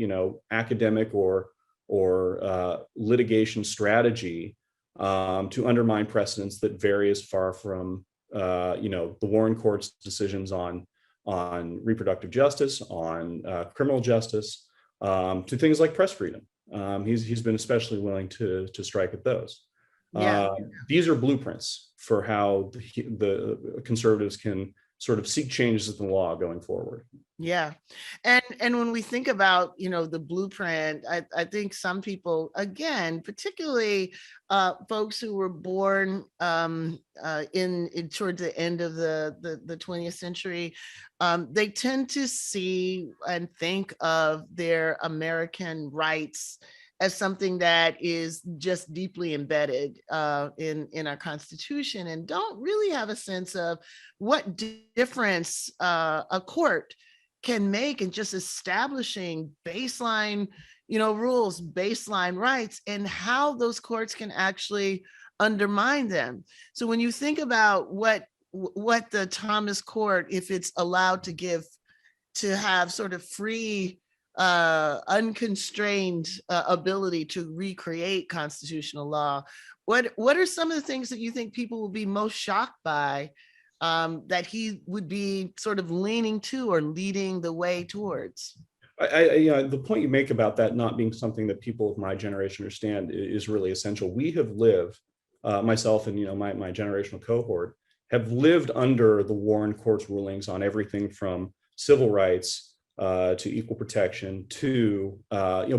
academic or litigation strategy to undermine precedents that vary as far from, the Warren Court's decisions on reproductive justice, on criminal justice, to things like press freedom. He's been especially willing to strike at those. These are blueprints for how the conservatives can sort of seek changes in the law going forward. Yeah. And when we think about, the blueprint, I think some people, again, particularly folks who were born in towards the end of the 20th century, they tend to see and think of their American rights as something that is just deeply embedded in our Constitution, and don't really have a sense of what difference a court can make in just establishing baseline, rules, baseline rights, and how those courts can actually undermine them. So when you think about what the Thomas Court, if it's allowed to have sort of free, unconstrained ability to recreate constitutional law, what are some of the things that you think people will be most shocked by, that he would be sort of leaning to or leading the way towards? The point you make about that not being something that people of my generation understand is really essential. We have lived, myself and my generational cohort, have lived under the Warren Court's rulings on everything from civil rights to equal protection to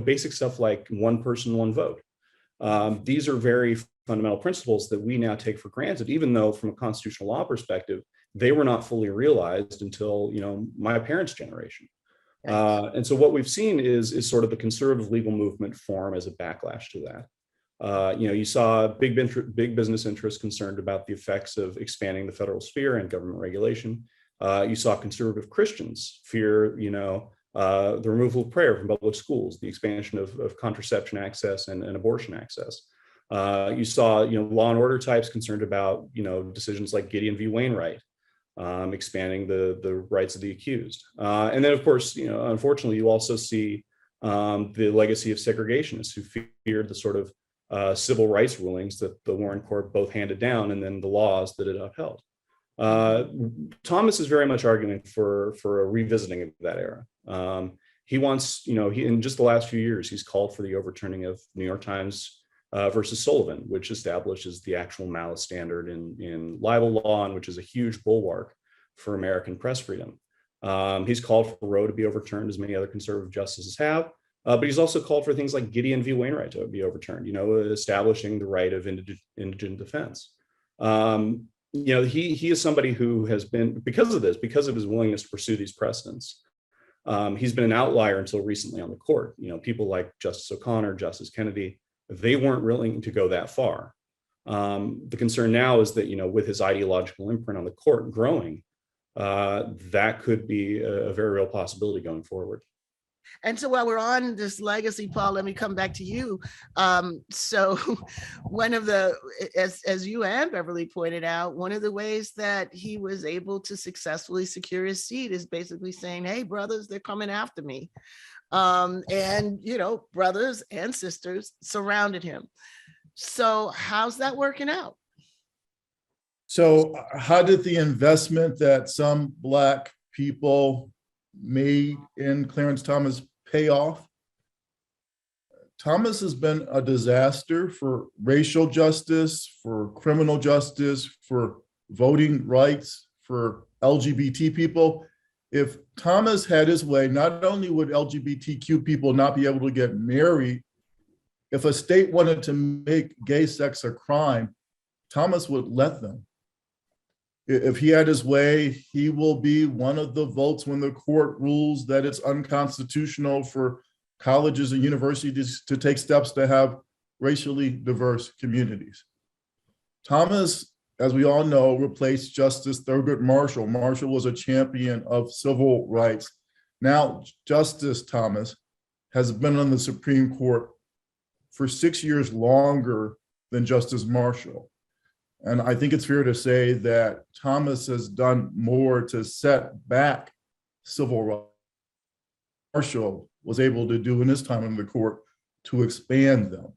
basic stuff like one person, one vote. These are very fundamental principles that we now take for granted, even though from a constitutional law perspective, they were not fully realized until my parents' generation. And so what we've seen is sort of the conservative legal movement form as a backlash to that. You saw big business interests concerned about the effects of expanding the federal sphere and government regulation. You saw conservative Christians fear, the removal of prayer from public schools, the expansion of contraception access and abortion access. You saw, law and order types concerned about, decisions like Gideon v. Wainwright, expanding the rights of the accused. And then, of course, unfortunately, you also see the legacy of segregationists who feared the sort of civil rights rulings that the Warren Court both handed down and then the laws that it upheld. Thomas is very much arguing for a revisiting of that era. He wants, in just the last few years, he's called for the overturning of New York Times versus Sullivan, which establishes the actual malice standard in libel law, and which is a huge bulwark for American press freedom. He's called for Roe to be overturned, as many other conservative justices have, but he's also called for things like Gideon v. Wainwright to be overturned, establishing the right of indigent defense. He is somebody who has been, because of his willingness to pursue these precedents, he's been an outlier until recently on the court. People like Justice O'Connor, Justice Kennedy, they weren't willing to go that far. The concern now is that, with his ideological imprint on the court growing, that could be a very real possibility going forward. And so while we're on this legacy, Paul, let me come back to you. So one of the, as you and Beverly pointed out, one of the ways that he was able to successfully secure his seat is basically saying, hey, brothers, they're coming after me. And, brothers and sisters surrounded him. So how's that working out? So how did the investment that some Black people made in Clarence Thomas pay off? Thomas has been a disaster for racial justice, for criminal justice, for voting rights, for LGBT people. If Thomas had his way, not only would LGBTQ people not be able to get married, if a state wanted to make gay sex a crime, Thomas would let them. If he had his way, he will be one of the votes when the court rules that it's unconstitutional for colleges and universities to take steps to have racially diverse communities. Thomas, as we all know, replaced Justice Thurgood Marshall. Marshall was a champion of civil rights. Now, Justice Thomas has been on the Supreme Court for 6 years longer than Justice Marshall. And I think it's fair to say that Thomas has done more to set back civil rights. Marshall was able to do in his time in the court to expand them.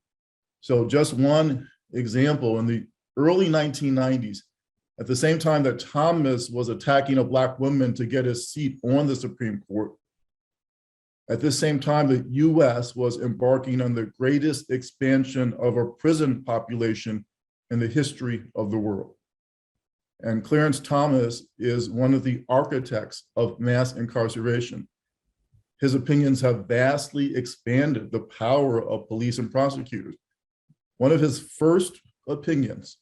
So just one example, in the early 1990s, at the same time that Thomas was attacking a Black woman to get his seat on the Supreme Court, at the same time, the US was embarking on the greatest expansion of a prison population in the history of the world. And Clarence Thomas is one of the architects of mass incarceration. His opinions have vastly expanded the power of police and prosecutors. One of his first opinions,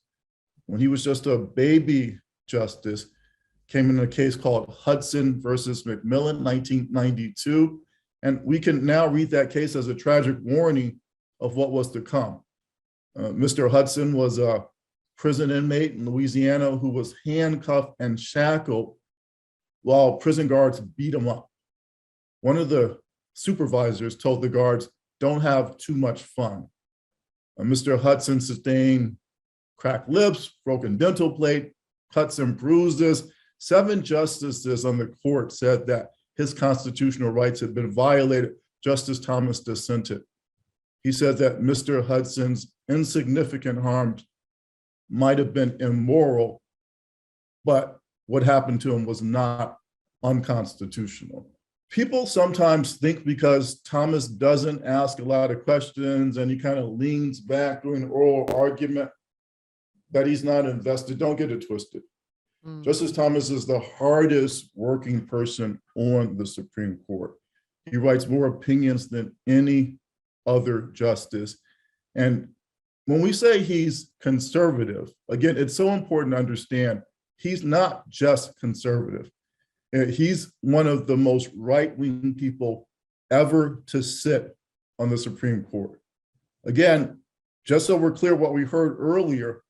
when he was just a baby justice, came in a case called Hudson versus McMillan, 1992. And we can now read that case as a tragic warning of what was to come. Mr. Hudson was a prison inmate in Louisiana who was handcuffed and shackled while prison guards beat him up. One of the supervisors told the guards, "Don't have too much fun." Mr. Hudson sustained cracked lips, broken dental plate, cuts and bruises. 7 justices on the court said that his constitutional rights had been violated. Justice Thomas dissented. He said that Mr. Hudson's insignificant harms might have been immoral, but what happened to him was not unconstitutional. People sometimes think because Thomas doesn't ask a lot of questions and he kind of leans back during oral argument that he's not invested. Don't get it twisted. Justice Thomas is the hardest working person on the Supreme Court. He writes more opinions than any other justice. And when we say he's conservative, again, it's so important to understand he's not just conservative. He's one of the most right-wing people ever to sit on the Supreme Court. Again, just so we're clear what we heard earlier,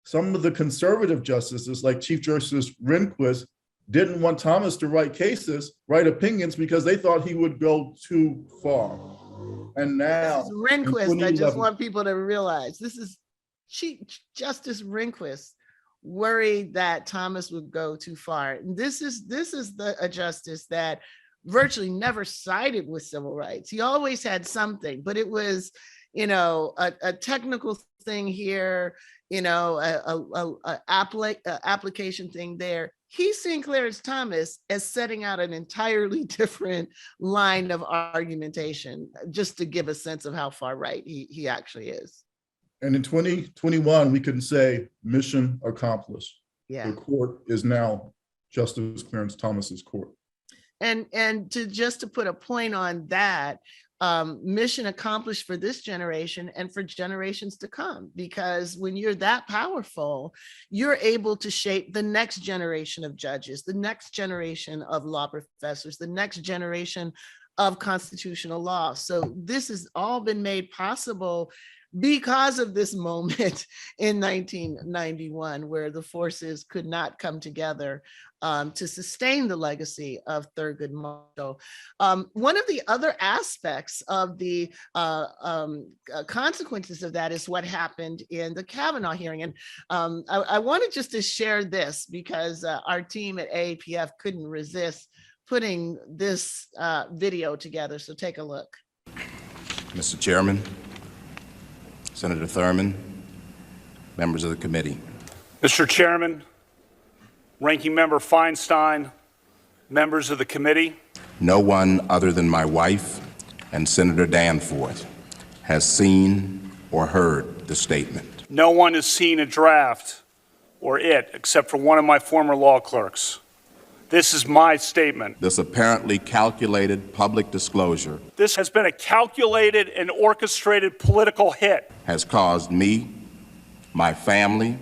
some of the conservative justices, like Chief Justice Rehnquist, didn't want Thomas to write cases, write opinions, because they thought he would go too far. And now, this is Rehnquist, I just want people to realize, this is Chief Justice Rehnquist worried that Thomas would go too far. And this is a justice that virtually never sided with civil rights. He always had something, but it was, a technical thing here, application thing there. He's seeing Clarence Thomas as setting out an entirely different line of argumentation, just to give a sense of how far right he actually is. And in 2021, we can say mission accomplished. Yeah. The court is now Justice Clarence Thomas's court. And to put a point on that, mission accomplished for this generation and for generations to come, because when you're that powerful, you're able to shape the next generation of judges, the next generation of law professors, the next generation of constitutional law. So this has all been made possible because of this moment in 1991, where the forces could not come together to sustain the legacy of Thurgood Marshall. One of the other aspects of the consequences of that is what happened in the Kavanaugh hearing. And I wanted just to share this because our team at AAPF couldn't resist putting this video together. So take a look. Mr. Chairman, Senator Thurman, members of the committee. Mr. Chairman, Ranking Member Feinstein, members of the committee. No one other than my wife and Senator Danforth has seen or heard the statement. No one has seen a draft or it except for one of my former law clerks. This is my statement. This apparently calculated public disclosure This has been a calculated and orchestrated political hit. has caused me, my family,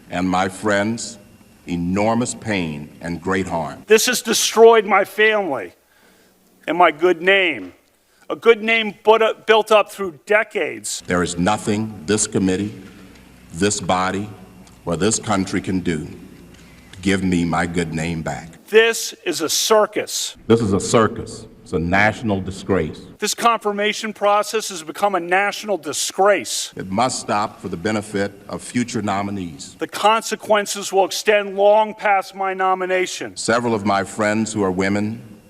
and my friends enormous pain and great harm. This has destroyed my family and my good name, a good name built up through decades. There is nothing this committee, this body, or this country can do to give me my good name back. This is a circus. This is a circus. It's a national disgrace. This confirmation process has become a national disgrace. It must stop for the benefit of future nominees. The consequences will extend long past my nomination. Several of my friends who are women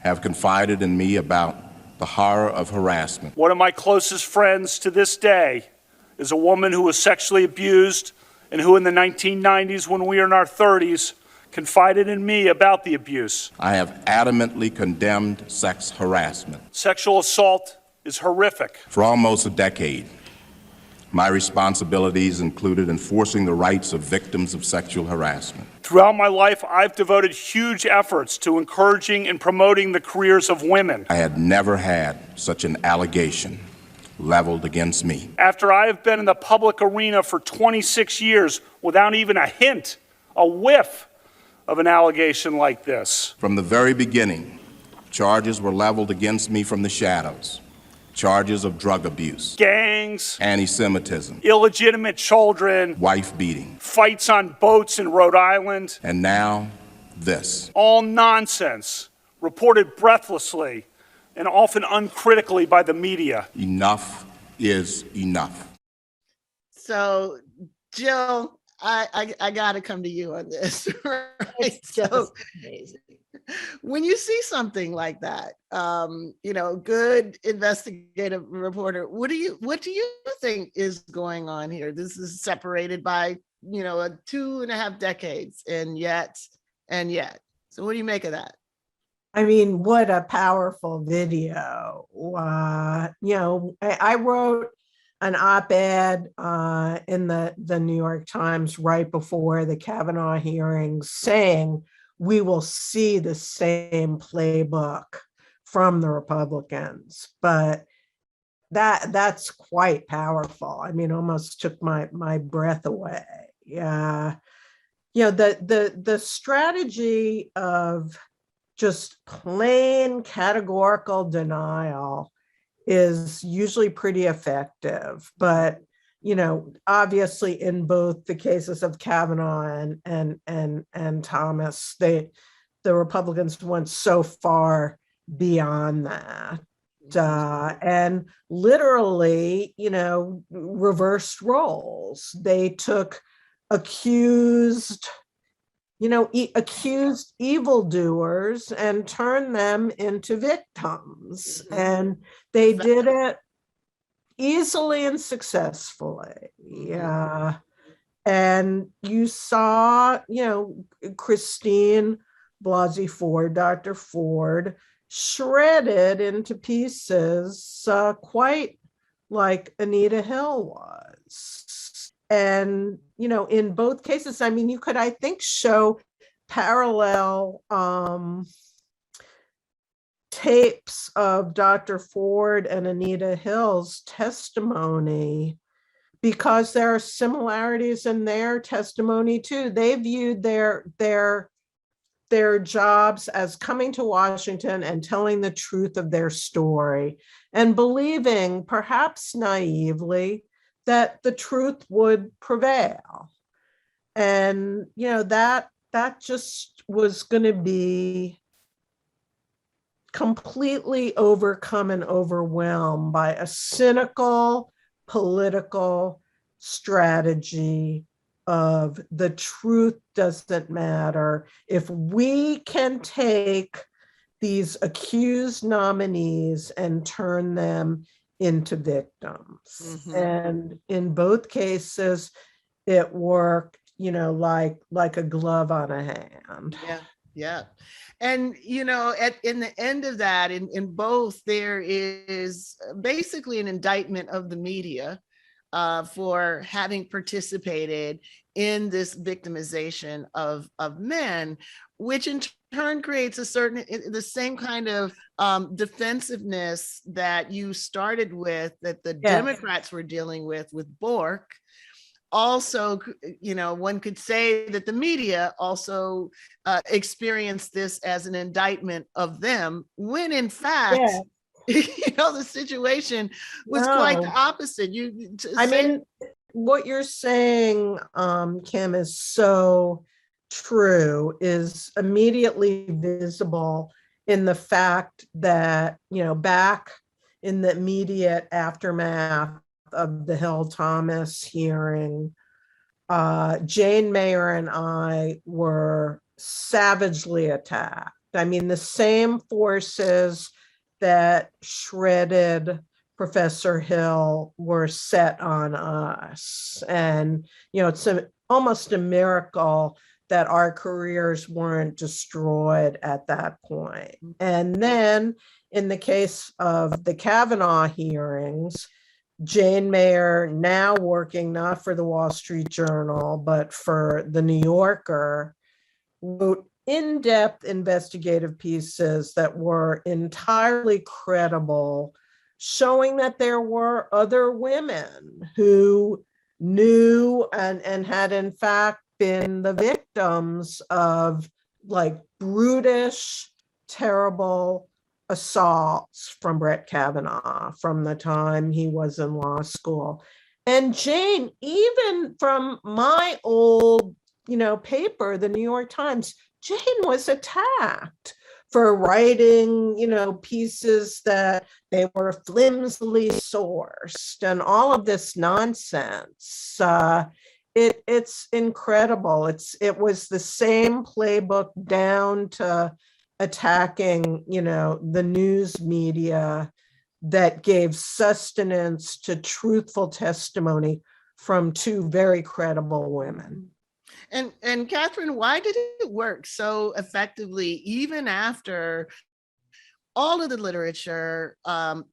have confided in me about the horror of harassment. One of my closest friends to this day is a woman who was sexually abused and who in the 1990s, when we were in our 30s, confided in me about the abuse. I have adamantly condemned sex harassment. Sexual assault is horrific. For almost a decade, my responsibilities included enforcing the rights of victims of sexual harassment. Throughout my life, I've devoted huge efforts to encouraging and promoting the careers of women. I had never had such an allegation leveled against me. After I have been in the public arena for 26 years without even a hint, a whiff of an allegation like this. From the very beginning, charges were leveled against me from the shadows. Charges of drug abuse, Gangs, anti-Semitism, illegitimate children, wife beating, fights on boats in Rhode Island. and now this. All nonsense, reported breathlessly and often uncritically by the media. Enough is enough. So, Jill, I got to come to you on this. Right? It's So, just amazing. when you see something like that, good investigative reporter, what do you think is going on here? This is separated by, 2.5 decades, and yet. So what do you make of that? I mean, what a powerful video. I wrote an op-ed in the New York Times right before the Kavanaugh hearings saying we will see the same playbook from the Republicans, but that's quite powerful. I mean, almost took my breath away. Yeah. The strategy of just plain categorical denial is usually pretty effective, but obviously in both the cases of Kavanaugh and Thomas, the Republicans went so far beyond that, and literally, reversed roles. They took accused evildoers and turned them into victims, and they did it easily and successfully. Yeah. And you saw, Christine Blasey Ford, Dr. Ford, shredded into pieces, quite like Anita Hill was. And, in both cases, I mean, you could, I think, show parallel tapes of Dr. Ford and Anita Hill's testimony, because there are similarities in their testimony too. They viewed their jobs as coming to Washington and telling the truth of their story and believing, perhaps naively, that the truth would prevail. And, that just was going to be completely overcome and overwhelmed by a cynical political strategy of the truth doesn't matter. If we can take these accused nominees and turn them into victims. Mm-hmm. And in both cases, it worked, like a glove on a hand. Yeah. And, in the end of that, in both, there is basically an indictment of the media for having participated in this victimization of men, which in turn creates the same kind of defensiveness that you started with, that the Democrats were dealing with Bork. Also, one could say that the media also experienced this as an indictment of them, when in fact, the situation was quite the opposite. What you're saying, Kim, is so true, is immediately visible in the fact that, back in the immediate aftermath of the Hill Thomas hearing, Jane Mayer and I were savagely attacked. I mean, the same forces that shredded Professor Hill were set on us. And, it's almost a miracle that our careers weren't destroyed at that point. And then in the case of the Kavanaugh hearings, Jane Mayer, now working not for the Wall Street Journal, but for the New Yorker, wrote in-depth investigative pieces that were entirely credible, showing that there were other women who knew and had in fact been the victims of brutish, terrible assaults from Brett Kavanaugh from the time he was in law school. And Jane, even from my old, paper, the New York Times, Jane was attacked for writing, pieces that they were flimsily sourced and all of this nonsense. It's incredible. It was the same playbook down to attacking, the news media that gave sustenance to truthful testimony from two very credible women. And Catherine, why did it work so effectively, even after all of the literature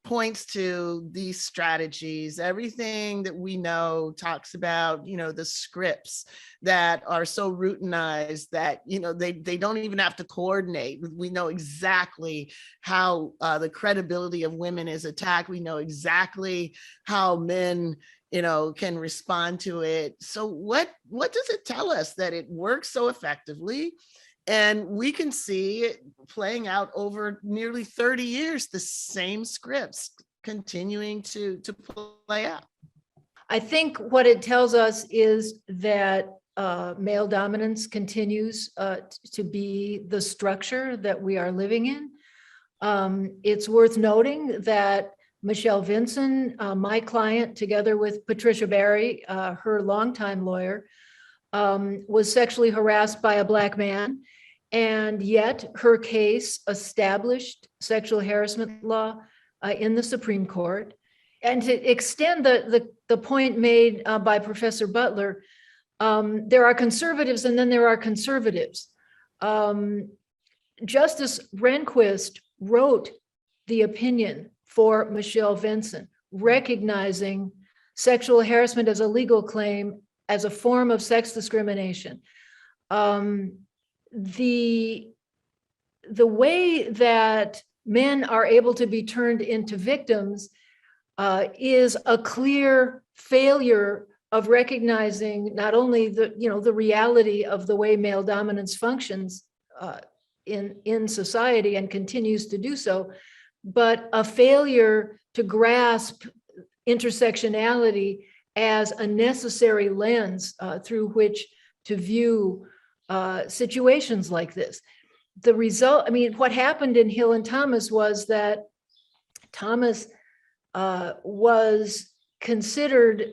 points to these strategies? Everything that we know talks about, the scripts that are so routinized that, they don't even have to coordinate. We know exactly how the credibility of women is attacked. We know exactly how men can respond to it. So what does it tell us that it works so effectively? And we can see it playing out over nearly 30 years, the same scripts continuing to play out. I think what it tells us is that male dominance continues to be the structure that we are living in. It's worth noting that Michelle Vinson, my client, together with Patricia Barry, her longtime lawyer, was sexually harassed by a Black man, and yet her case established sexual harassment law in the Supreme Court. And to extend the point made by Professor Butler, there are conservatives and then there are conservatives. Justice Rehnquist wrote the opinion for Michelle Vinson, recognizing sexual harassment as a legal claim, as a form of sex discrimination. The way that men are able to be turned into victims is a clear failure of recognizing not only the reality of the way male dominance functions in society and continues to do so, but a failure to grasp intersectionality as a necessary lens through which to view situations like this. The result, what happened in Hill and Thomas was that Thomas was considered,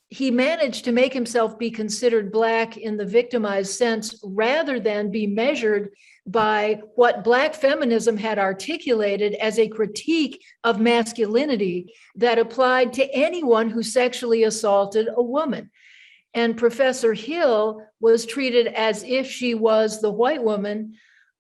he managed to make himself be considered Black in the victimized sense rather than be measured by what Black feminism had articulated as a critique of masculinity that applied to anyone who sexually assaulted a woman. And Professor Hill was treated as if she was the white woman,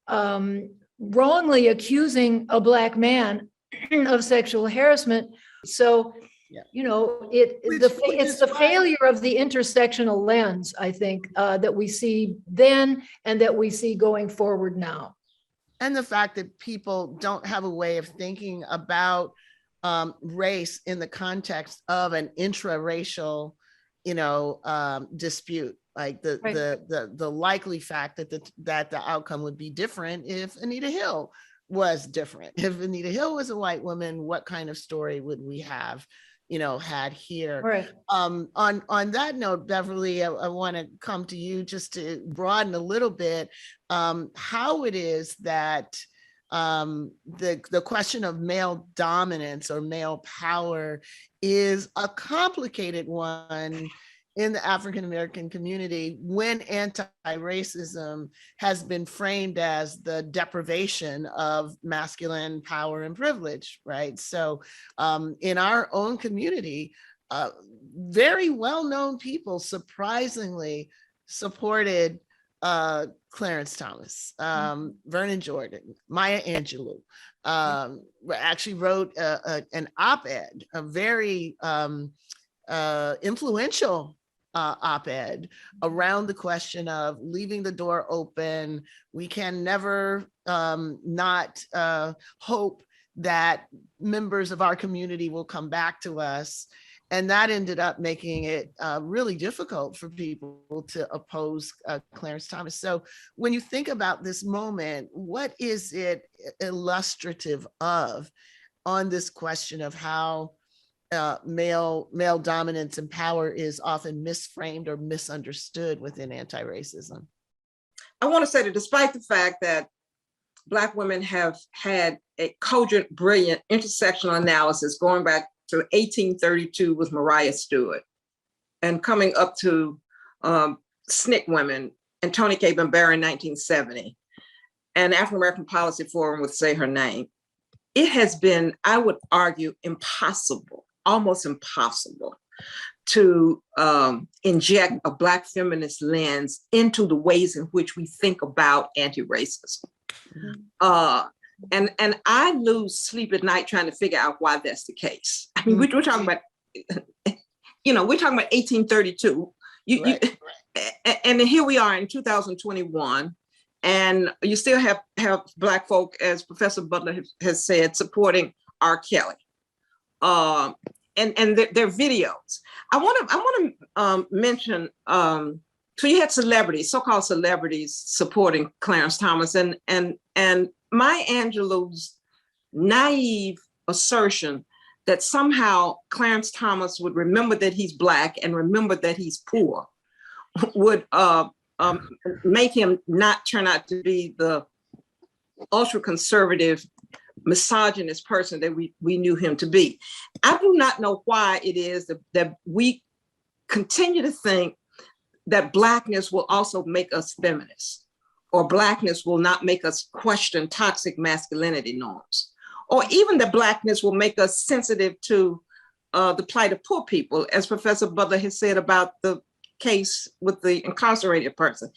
wrongly accusing a Black man of sexual harassment. So, it's the failure of the intersectional lens, I think, that we see then and that we see going forward now. and the fact that people don't have a way of thinking about race in the context of an intra-racial, dispute. Like the likely fact that the outcome would be different if Anita Hill was different. If Anita Hill was a white woman, what kind of story would we have, had here? Right. On that note, Beverly, I want to come to you just to broaden a little bit how it is that the question of male dominance or male power is a complicated one in the African-American community when anti-racism has been framed as the deprivation of masculine power and privilege, right? So in our own community, very well-known people surprisingly supported Clarence Thomas, Vernon Jordan, Maya Angelou, actually wrote an op-ed, a very influential op-ed around the question of leaving the door open. We can never not hope that members of our community will come back to us. And that ended up making it really difficult for people to oppose Clarence Thomas. So when you think about this moment, what is it illustrative of on this question of how male dominance and power is often misframed or misunderstood within anti-racism? I want to say that despite the fact that Black women have had a cogent, brilliant intersectional analysis going back to 1832 with Mariah Stewart, and coming up to SNCC women and Toni Cade Barry in 1970, and African American Policy Forum with Say Her Name, it has been, I would argue, impossible, almost impossible, to inject a Black feminist lens into the ways in which we think about anti-racism. And I lose sleep at night trying to figure out why that's the case. I mean, we're talking about, we're talking about 1832. And then here we are in 2021, and you still have Black folk, as Professor Butler has said, supporting R. Kelly, and their videos. I want to mention. So you had celebrities, so-called celebrities, supporting Clarence Thomas, and Maya Angelou's naive assertion that somehow Clarence Thomas would remember that he's Black and remember that he's poor would make him not turn out to be the ultra-conservative, misogynist person that we knew him to be. I do not know why it is that we continue to think that Blackness will also make us feminists, or Blackness will not make us question toxic masculinity norms, or even that Blackness will make us sensitive to the plight of poor people, as Professor Butler has said about the case with the incarcerated person.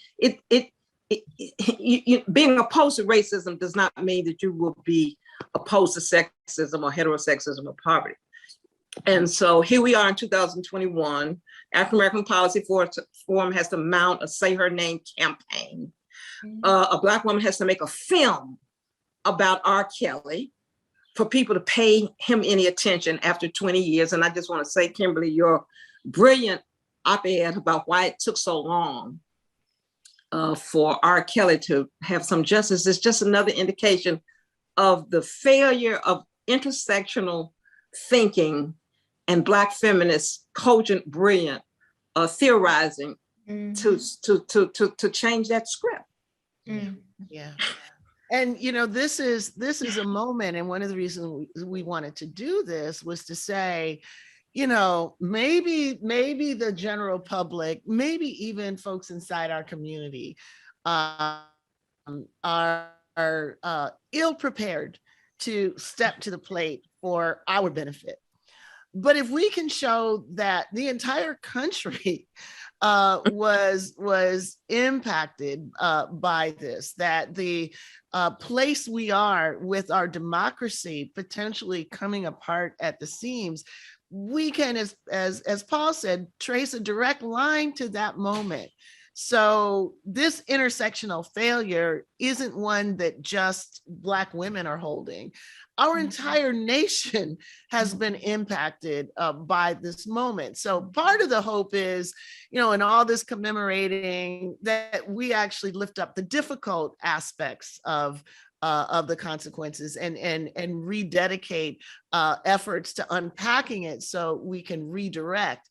Being opposed to racism does not mean that you will be opposed to sexism or heterosexism or poverty. And so here we are in 2021, African American Policy Forum has to mount a Say Her Name campaign. A Black woman has to make a film about R. Kelly for people to pay him any attention after 20 years. And I just want to say, Kimberlé, your brilliant op-ed about why it took so long for R. Kelly to have some justice is just another indication of the failure of intersectional thinking and Black feminists, cogent, brilliant, theorizing to change that script. Yeah. And this is a moment, and one of the reasons we wanted to do this was to say, maybe the general public, maybe even folks inside our community are ill prepared to step to the plate for our benefit. But if we can show that the entire country was impacted by this, that the place we are with our democracy potentially coming apart at the seams, we can, as Paul said, trace a direct line to that moment. So this intersectional failure isn't one that just Black women are holding. Our entire nation has been impacted by this moment. So part of the hope is, in all this commemorating, that we actually lift up the difficult aspects of the consequences and rededicate efforts to unpacking it so we can redirect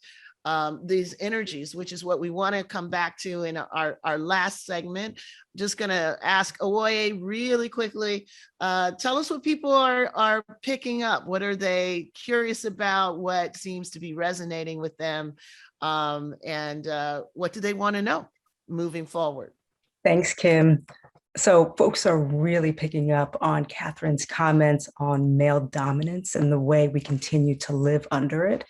these energies, which is what we want to come back to in our last segment. Just going to ask Owoye really quickly, tell us what people are picking up. What are they curious about? What seems to be resonating with them? And what do they want to know moving forward? Thanks, Kim. So folks are really picking up on Catherine's comments on male dominance and the way we continue to live under it.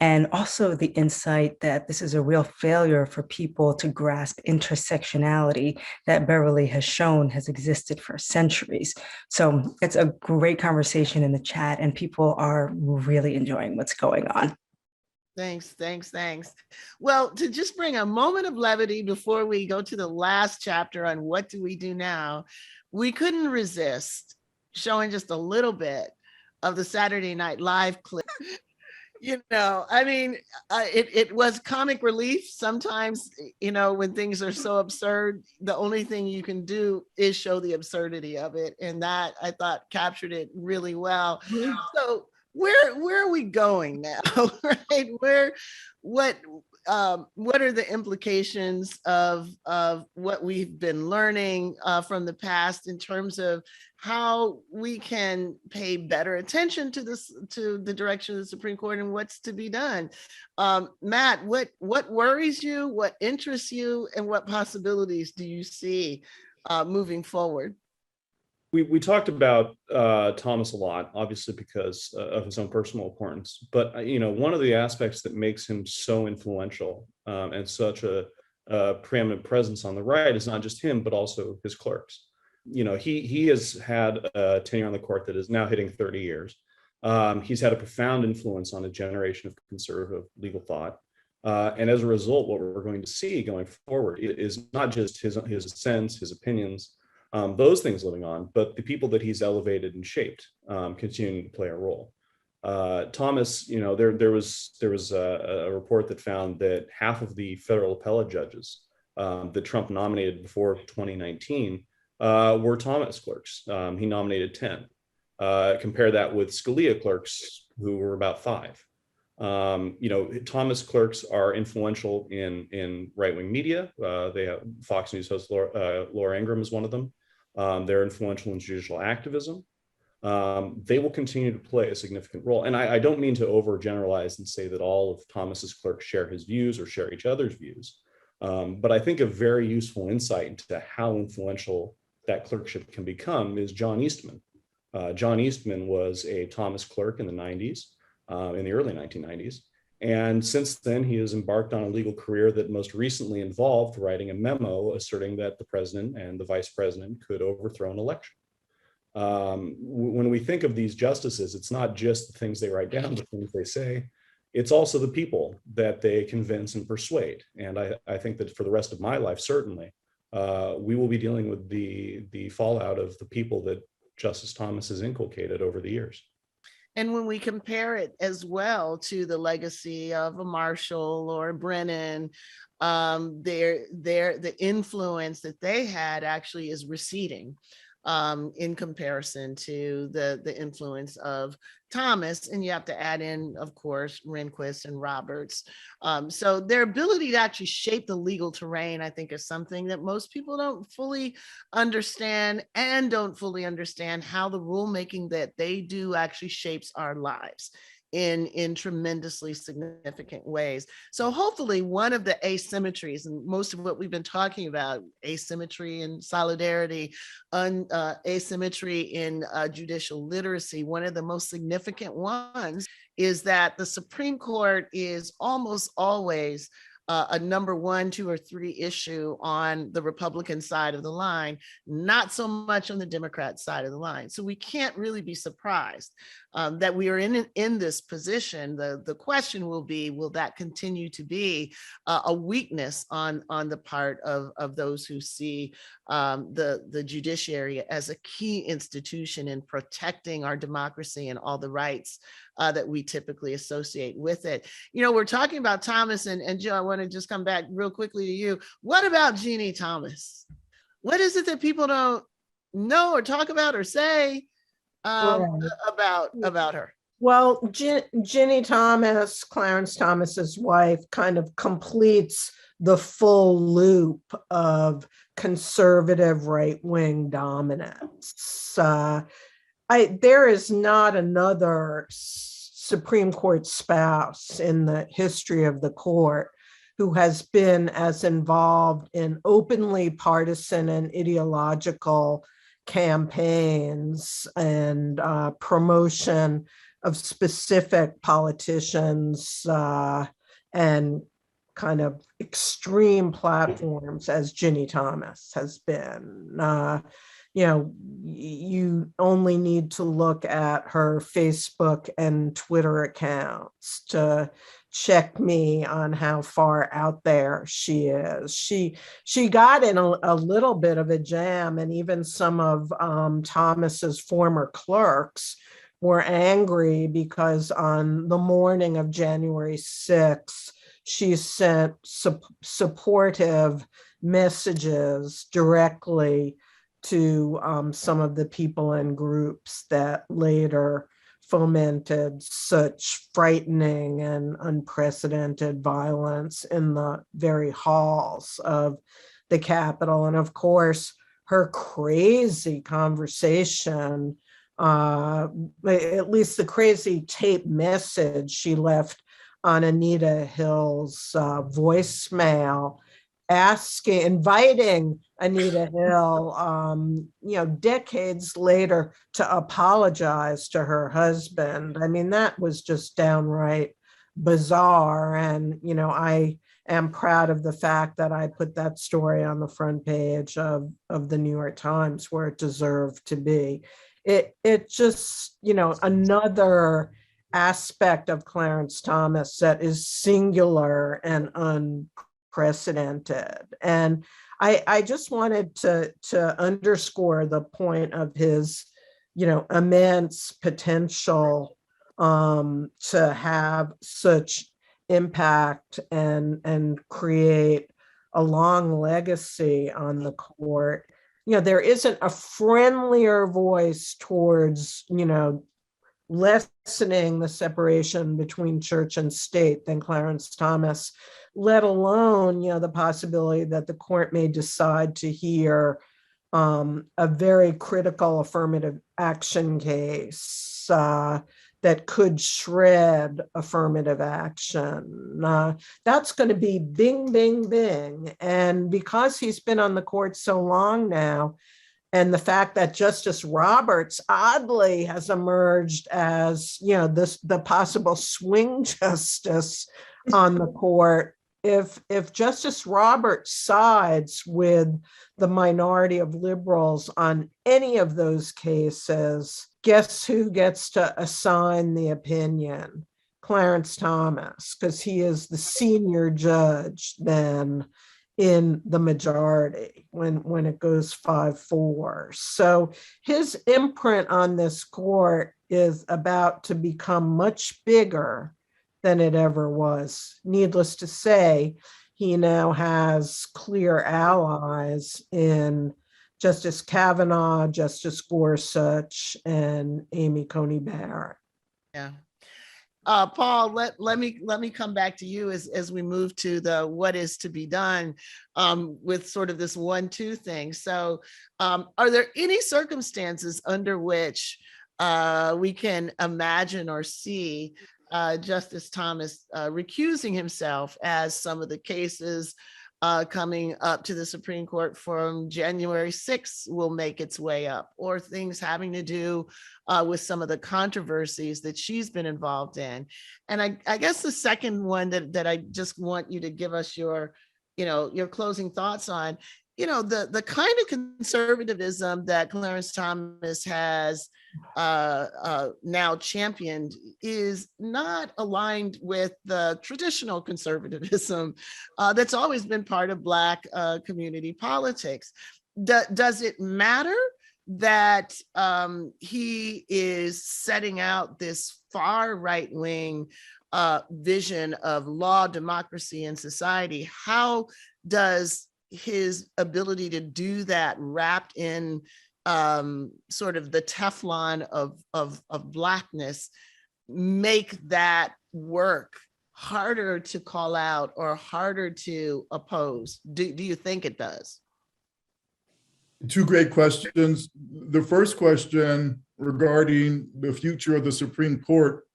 And also the insight that this is a real failure for people to grasp intersectionality that Beverly has shown has existed for centuries. So it's a great conversation in the chat, and people are really enjoying what's going on. Thanks. Well, to just bring a moment of levity before we go to the last chapter on what do we do now, we couldn't resist showing just a little bit of the Saturday Night Live clip. It was comic relief. Sometimes, when things are so absurd, the only thing you can do is show the absurdity of it. And that, I thought, captured it really well. So where are we going now, right? What are the implications of what we've been learning from the past in terms of how we can pay better attention to the direction of the Supreme Court and what's to be done? Matt, what worries you, what interests you, and what possibilities do you see moving forward? We talked about Thomas a lot, obviously because of his own personal importance. But one of the aspects that makes him so influential and such a preeminent presence on the right is not just him, but also his clerks. He has had a tenure on the court that is now hitting 30 years. He's had a profound influence on a generation of conservative legal thought. And as a result, what we're going to see going forward is not just his sense, his opinions, those things living on, but the people that he's elevated and shaped continuing to play a role. Thomas, there was a report that found that half of the federal appellate judges that Trump nominated before 2019 were Thomas clerks. He nominated 10. Compare that with Scalia clerks, who were about 5. Thomas clerks are influential in right-wing media. They have Fox News host Laura Ingraham is one of them. They're influential in judicial activism. They will continue to play a significant role. And I don't mean to overgeneralize and say that all of Thomas's clerks share his views or share each other's views. But I think a very useful insight into how influential that clerkship can become is John Eastman. John Eastman was a Thomas clerk in the 90s, in the early 1990s. And since then, he has embarked on a legal career that most recently involved writing a memo asserting that the president and the vice president could overthrow an election. When we think of these justices, it's not just the things they write down, the things they say, it's also the people that they convince and persuade. And I think that for the rest of my life, certainly, we will be dealing with the fallout of the people that Justice Thomas has inculcated over the years. And when we compare it as well to the legacy of a Marshall or a Brennan, the influence that they had actually is receding in comparison to the influence of Thomas. And you have to add in, of course, Rehnquist and Roberts. So their ability to actually shape the legal terrain, I think, is something that most people don't fully understand, and don't fully understand how the rulemaking that they do actually shapes our lives in tremendously significant ways. So hopefully one of the asymmetries, and most of what we've been talking about, asymmetry in solidarity, asymmetry in judicial literacy, one of the most significant ones is that the Supreme Court is almost always a number 1, 2, or 3 issue on the Republican side of the line, not so much on the Democrat side of the line. So we can't really be surprised that we are in this position. The question will be, will that continue to be a weakness on the part of those who see the judiciary as a key institution in protecting our democracy and all the rights that we typically associate with it. You know, we're talking about Thomas, and Joe, I want to just come back real quickly to you. What about Jeannie Thomas? What is it that people don't know or talk about or say about her? Well, Ginny Thomas, Clarence Thomas's wife, kind of completes the full loop of conservative right-wing dominance. There is not another Supreme Court spouse in the history of the court who has been as involved in openly partisan and ideological campaigns and promotion of specific politicians and kind of extreme platforms as Ginny Thomas has been. You know, you only need to look at her Facebook and Twitter accounts to check me on how far out there she is. She got in a little bit of a jam, and even some of Thomas's former clerks were angry because on the morning of January 6th, she sent supportive messages directly to some of the people and groups that later fomented such frightening and unprecedented violence in the very halls of the Capitol. And of course, her crazy conversation, at least the crazy tape message she left on Anita Hill's voicemail, inviting Anita Hill, decades later to apologize to her husband. I mean, that was just downright bizarre. And, I am proud of the fact that I put that story on the front page of the New York Times where it deserved to be. It just, another aspect of Clarence Thomas that is singular and unprecedented. And I just wanted to underscore the point of his, immense potential to have such impact and create a long legacy on the court. There isn't a friendlier voice towards, lessening the separation between church and state than Clarence Thomas, let alone, the possibility that the court may decide to hear a very critical affirmative action case that could shred affirmative action. That's going to be bing, bing, bing. And because he's been on the court so long now, and the fact that Justice Roberts oddly has emerged as, the possible swing justice on the court, if Justice Roberts sides with the minority of liberals on any of those cases, guess who gets to assign the opinion? Clarence Thomas, because he is the senior judge then in the majority when it goes 5-4. So his imprint on this court is about to become much bigger than it ever was. Needless to say, he now has clear allies in Justice Kavanaugh, Justice Gorsuch, and Amy Coney Barrett. Yeah. Paul, let me come back to you as we move to the what is to be done with sort of this 1-2 thing. So are there any circumstances under which we can imagine or see Justice Thomas recusing himself as some of the cases coming up to the Supreme Court from January 6th will make its way up, or things having to do with some of the controversies that she's been involved in. And I guess the second one that I just want you to give us your closing thoughts on, the kind of conservatism that Clarence Thomas has now championed is not aligned with the traditional conservatism that's always been part of Black community politics. Does it matter that he is setting out this far right-wing vision of law, democracy, and society? How does his ability to do that, wrapped in sort of the Teflon of Blackness, make that work harder to call out or harder to oppose? Do you think it does? Two great questions. The first question regarding the future of the Supreme Court.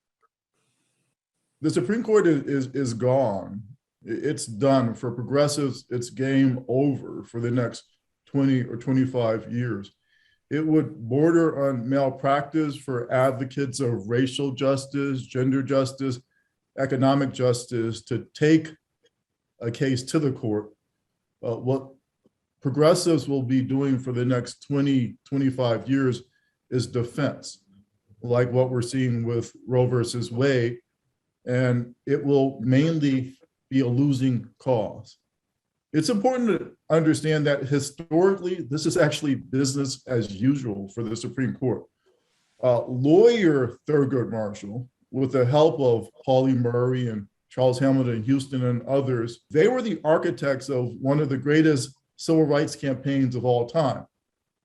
The Supreme Court is gone. It's done. For progressives, it's game over for the next 20 or 25 years. It would border on malpractice for advocates of racial justice, gender justice, economic justice to take a case to the court. What progressives will be doing for the next 20, 25 years is defense, like what we're seeing with Roe versus Wade. And it will mainly be a losing cause. It's important to understand that historically, this is actually business as usual for the Supreme Court. Lawyer Thurgood Marshall, with the help of Pauli Murray and Charles Hamilton Houston and others, they were the architects of one of the greatest civil rights campaigns of all time.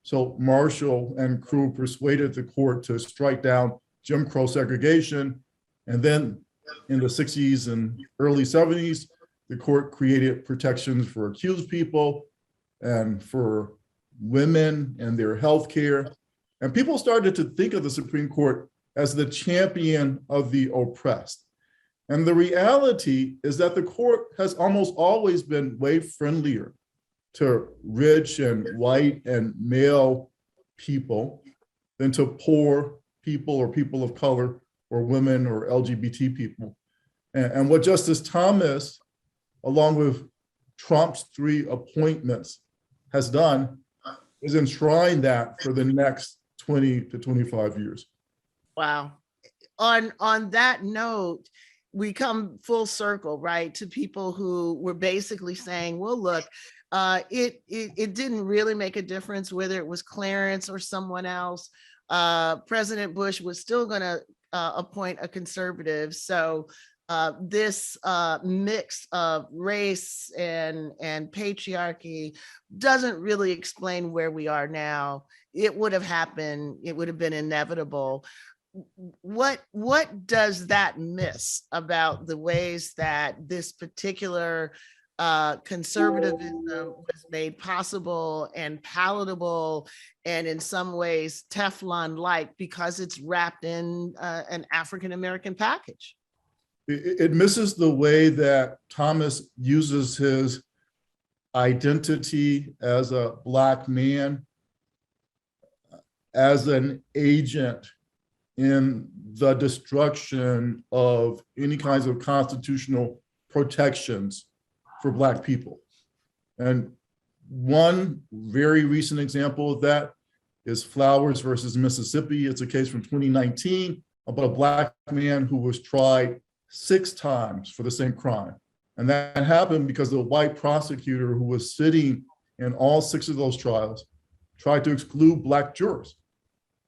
So Marshall and crew persuaded the court to strike down Jim Crow segregation. And then in the 60s and early 70s, the court created protections for accused people and for women and their health care. And people started to think of the Supreme Court as the champion of the oppressed. And the reality is that the court has almost always been way friendlier to rich and white and male people than to poor people or people of color or women or LGBT people. And what Justice Thomas, along with Trump's 3 appointments, has done is enshrine that for the next 20 to 25 years. Wow. On that note, we come full circle, right, to people who were basically saying, well, look, it didn't really make a difference whether it was Clarence or someone else. President Bush was still going to appoint a conservative. So this mix of race and patriarchy doesn't really explain where we are now. It would have happened. It would have been inevitable. What does that miss about the ways that this particular conservatism was made possible and palatable, and in some ways Teflon-like, because it's wrapped in an African-American package? It misses the way that Thomas uses his identity as a Black man as an agent in the destruction of any kinds of constitutional protections for Black people. And one very recent example of that is Flowers versus Mississippi. It's a case from 2019 about a Black man who was tried 6 times for the same crime. And that happened because the white prosecutor who was sitting in all 6 of those trials tried to exclude Black jurors,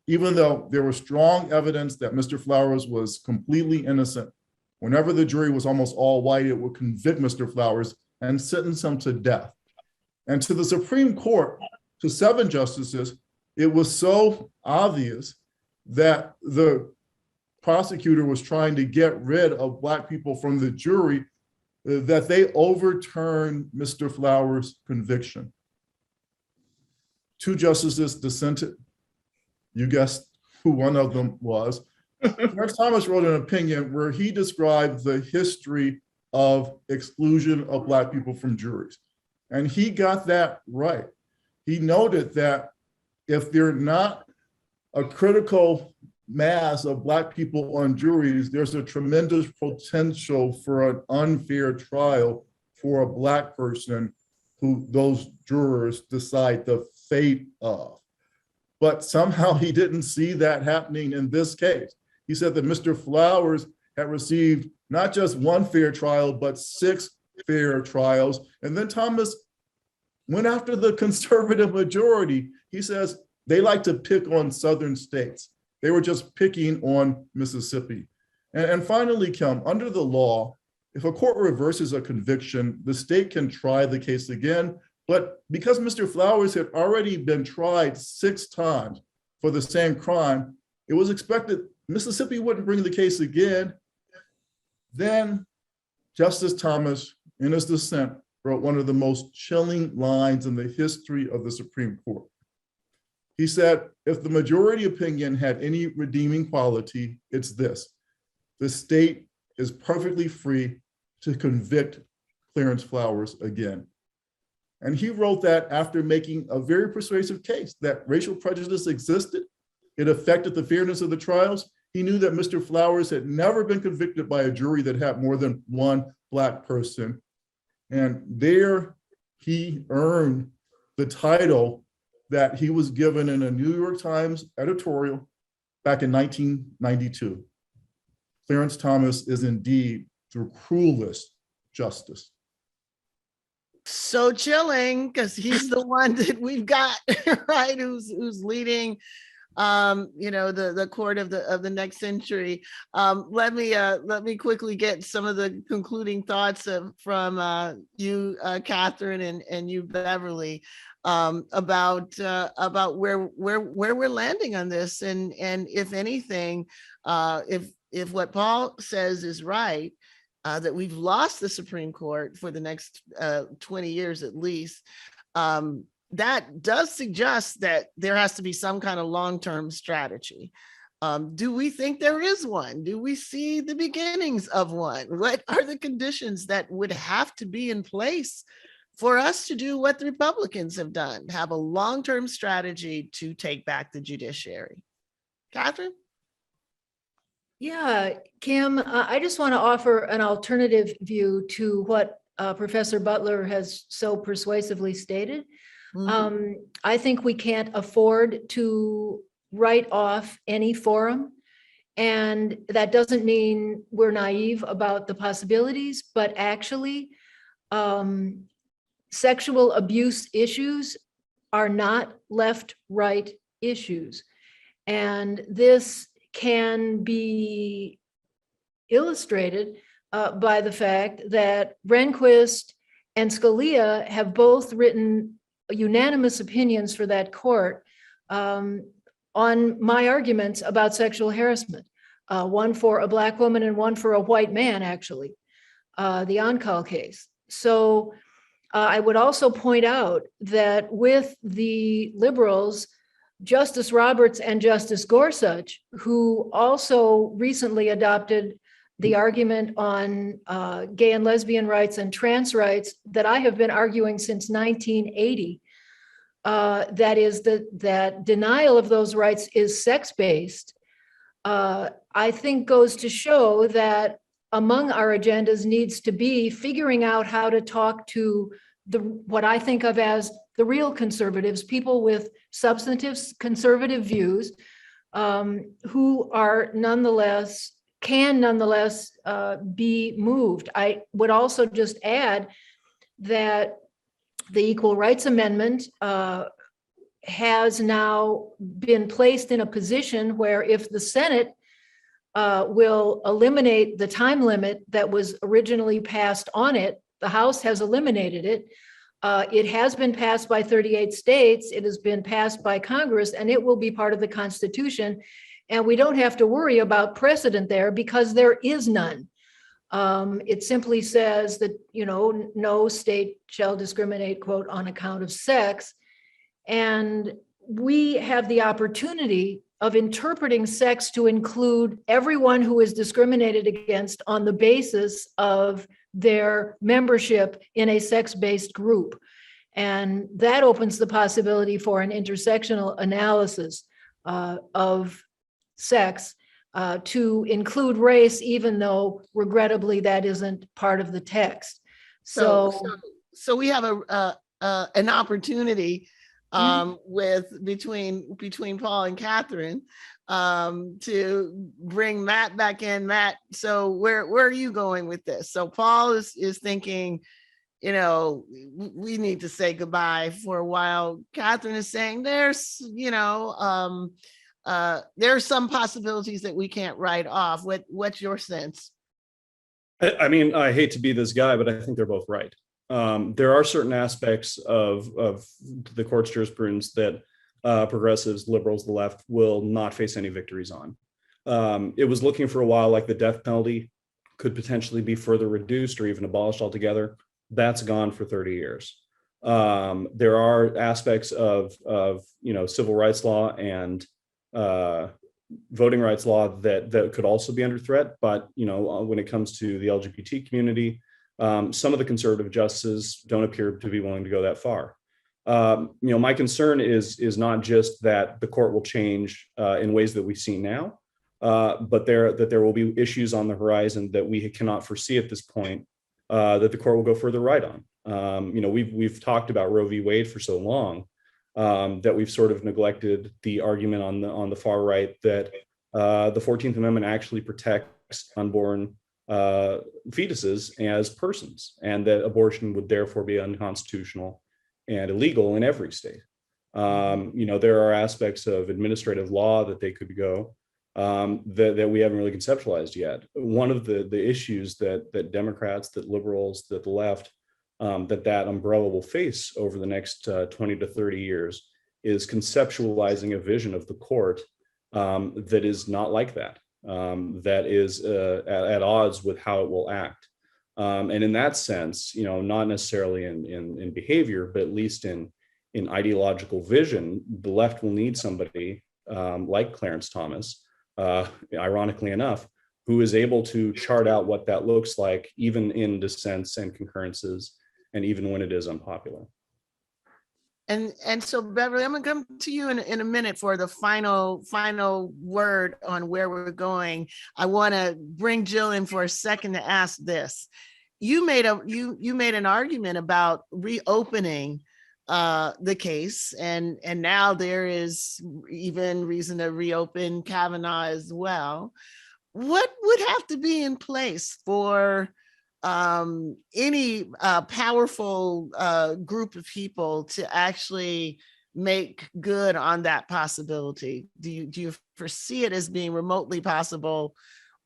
even though there was strong evidence that Mr. Flowers was completely innocent. Whenever the jury was almost all white, it would convict Mr. Flowers and sentence him to death. And to the Supreme Court, to 7 justices, it was so obvious that the prosecutor was trying to get rid of Black people from the jury that they overturned Mr. Flowers' conviction. 2 justices dissented. You guessed who one of them was. Clarence Thomas wrote an opinion where he described the history of exclusion of Black people from juries. And he got that right. He noted that if they're not a critical mass of Black people on juries, there's a tremendous potential for an unfair trial for a Black person who those jurors decide the fate of. But somehow he didn't see that happening in this case. He said that Mr. Flowers had received not just one fair trial, but 6 fair trials. And then Thomas went after the conservative majority. He says they like to pick on Southern states. They were just picking on Mississippi. And finally, Kim, under the law, if a court reverses a conviction, the state can try the case again. But because Mr. Flowers had already been tried 6 times for the same crime, it was expected Mississippi wouldn't bring the case again. Then Justice Thomas, in his dissent, wrote one of the most chilling lines in the history of the Supreme Court. He said, if the majority opinion had any redeeming quality, it's this: the state is perfectly free to convict Clarence Flowers again. And he wrote that after making a very persuasive case that racial prejudice existed. It affected the fairness of the trials. He knew that Mr. Flowers had never been convicted by a jury that had more than one Black person. And there he earned the title that he was given in a New York Times editorial back in 1992. Clarence Thomas is indeed the cruelest justice. So chilling, because he's the one that we've got, right, who's leading the court of the next century. Let me quickly get some of the concluding thoughts from you, Catherine, and you, Beverly, about where we're landing on this, and if anything, if what Paul says is right, that we've lost the Supreme Court for the next 20 years at least, that does suggest that there has to be some kind of long-term strategy. Do we think there is one? Do we see the beginnings of one? What are the conditions that would have to be in place for us to do what the Republicans have done, have a long-term strategy to take back the judiciary? Catherine? Yeah, Kim, I just want to offer an alternative view to what Professor Butler has so persuasively stated. Mm-hmm. I think we can't afford to write off any forum. And that doesn't mean we're naive about the possibilities, but actually, sexual abuse issues are not left-right issues. And this can be illustrated by the fact that Rehnquist and Scalia have both written unanimous opinions for that court on my arguments about sexual harassment, one for a Black woman and one for a white man, actually, the Onkal case. So I would also point out that with the liberals, Justice Roberts and Justice Gorsuch, who also recently adopted the argument on gay and lesbian rights and trans rights that I have been arguing since 1980, that is that denial of those rights is sex-based, I think goes to show that among our agendas needs to be figuring out how to talk to what I think of as the real conservatives, people with substantive conservative views, who are can nonetheless be moved. I would also just add that the Equal Rights Amendment has now been placed in a position where if the Senate will eliminate the time limit that was originally passed on it, the House has eliminated it. It has been passed by 38 states. It has been passed by Congress, and it will be part of the Constitution. And we don't have to worry about precedent there because there is none. It simply says that, no state shall discriminate, quote, on account of sex. And we have the opportunity of interpreting sex to include everyone who is discriminated against on the basis of their membership in a sex-based group. And that opens the possibility for an intersectional analysis of sex to include race, even though regrettably that isn't part of the text. So we have an opportunity between Paul and Catherine to bring Matt back in. Matt, so where are you going with this? So Paul is thinking, we need to say goodbye for a while. Catherine is saying there's some possibilities that we can't write off. What's your sense? I mean, I hate to be this guy, but I think they're both right. There are certain aspects of the court's jurisprudence that progressives, liberals, the left will not face any victories on. It was looking for a while like the death penalty could potentially be further reduced or even abolished altogether. That's gone for 30 years. There are aspects of civil rights law and voting rights law that could also be under threat. But when it comes to the LGBT community, some of the conservative justices don't appear to be willing to go that far. My concern is not just that the court will change in ways that we see now, but that there will be issues on the horizon that we cannot foresee at this point that the court will go further right on. We've talked about Roe v. Wade for so long that we've sort of neglected the argument on the far right that the 14th Amendment actually protects unborn fetuses as persons, and that abortion would therefore be unconstitutional and illegal in every state. There are aspects of administrative law that they could go that we haven't really conceptualized yet. One of the issues that Democrats, that liberals, that the left, that umbrella will face over the next 20 to 30 years is conceptualizing a vision of the court that is not like that, that is at odds with how it will act. And in that sense, not necessarily in behavior, but at least in ideological vision, the left will need somebody like Clarence Thomas, ironically enough, who is able to chart out what that looks like, even in dissents and concurrences, and even when it is unpopular. And so, Beverly, I'm gonna come to you in a minute for the final word on where we're going. I want to bring Jill in for a second to ask this. You made an argument about reopening the case, and now there is even reason to reopen Kavanaugh as well. What would have to be in place for any powerful group of people to actually make good on that possibility? Do you foresee it as being remotely possible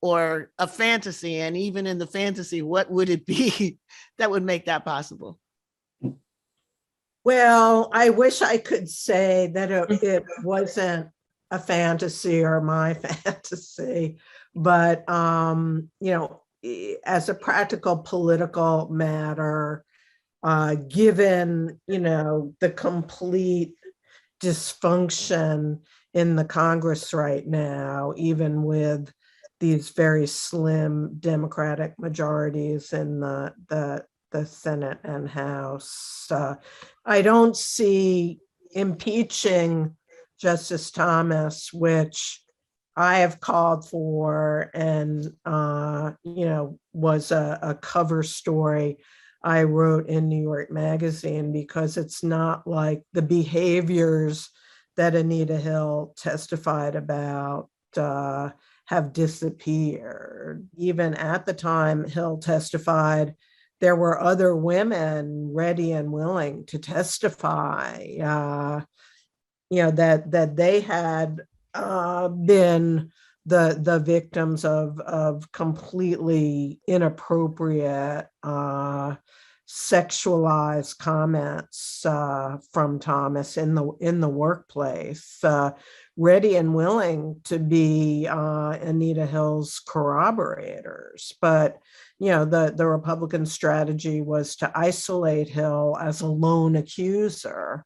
or a fantasy? And even in the fantasy, what would it be that would make that possible? Well, I wish I could say that it wasn't a fantasy or my fantasy, but as a practical political matter, given the complete dysfunction in the Congress right now, even with these very slim Democratic majorities in the Senate and House, I don't see impeaching Justice Thomas, which I have called for and, was a cover story I wrote in New York Magazine, because it's not like the behaviors that Anita Hill testified about have disappeared. Even at the time Hill testified, there were other women ready and willing to testify, that they had been the victims of completely inappropriate sexualized comments from Thomas in the workplace, ready and willing to be Anita Hill's corroborators. But the Republican strategy was to isolate Hill as a lone accuser.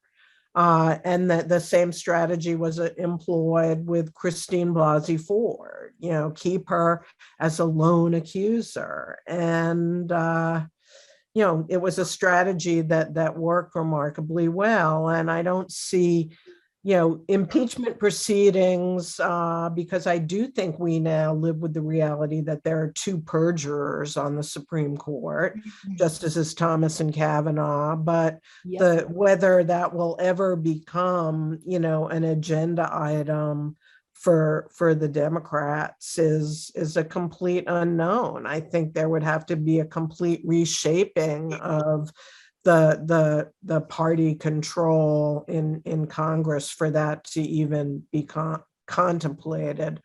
And that the same strategy was employed with Christine Blasey Ford, keep her as a lone accuser. And, it was a strategy that worked remarkably well. And I don't see, impeachment proceedings, because I do think we now live with the reality that there are two perjurers on the Supreme Court, Justices Thomas and Kavanaugh, but whether that will ever become, an agenda item for the Democrats is a complete unknown. I think there would have to be a complete reshaping of the party control in Congress for that to even be contemplated.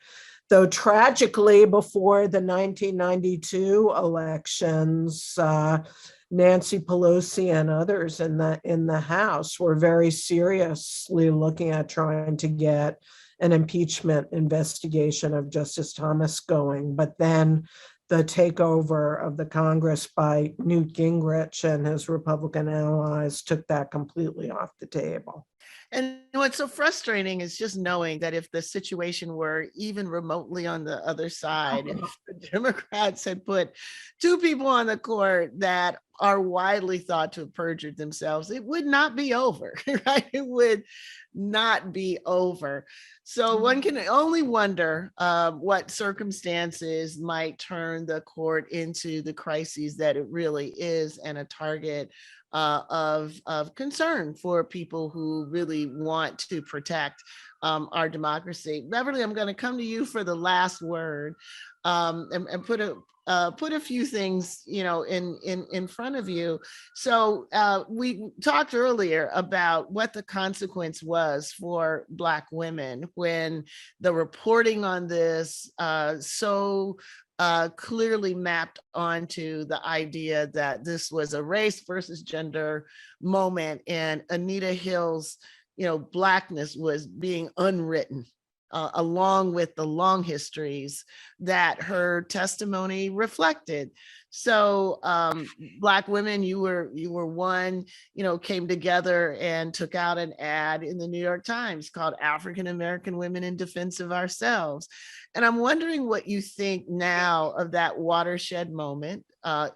Though tragically, before the 1992 elections, Nancy Pelosi and others in the House were very seriously looking at trying to get an impeachment investigation of Justice Thomas going, but then the takeover of the Congress by Newt Gingrich and his Republican allies took that completely off the table. And what's so frustrating is just knowing that if the situation were even remotely on the other side, if the Democrats had put two people on the court that are widely thought to have perjured themselves, it would not be over, right? It would not be over. So one can only wonder what circumstances might turn the court into the crises that it really is, and a target of concern for people who really want to protect our democracy. Beverly, I'm going to come to you for the last word, and put a few things, in front of you. So we talked earlier about what the consequence was for Black women when the reporting on this clearly mapped onto the idea that this was a race versus gender moment, and Anita Hill's, Blackness was being unwritten, along with the long histories that her testimony reflected. So Black women, you were one, came together and took out an ad in the New York Times called African American Women in Defense of Ourselves. And I'm wondering what you think now of that watershed moment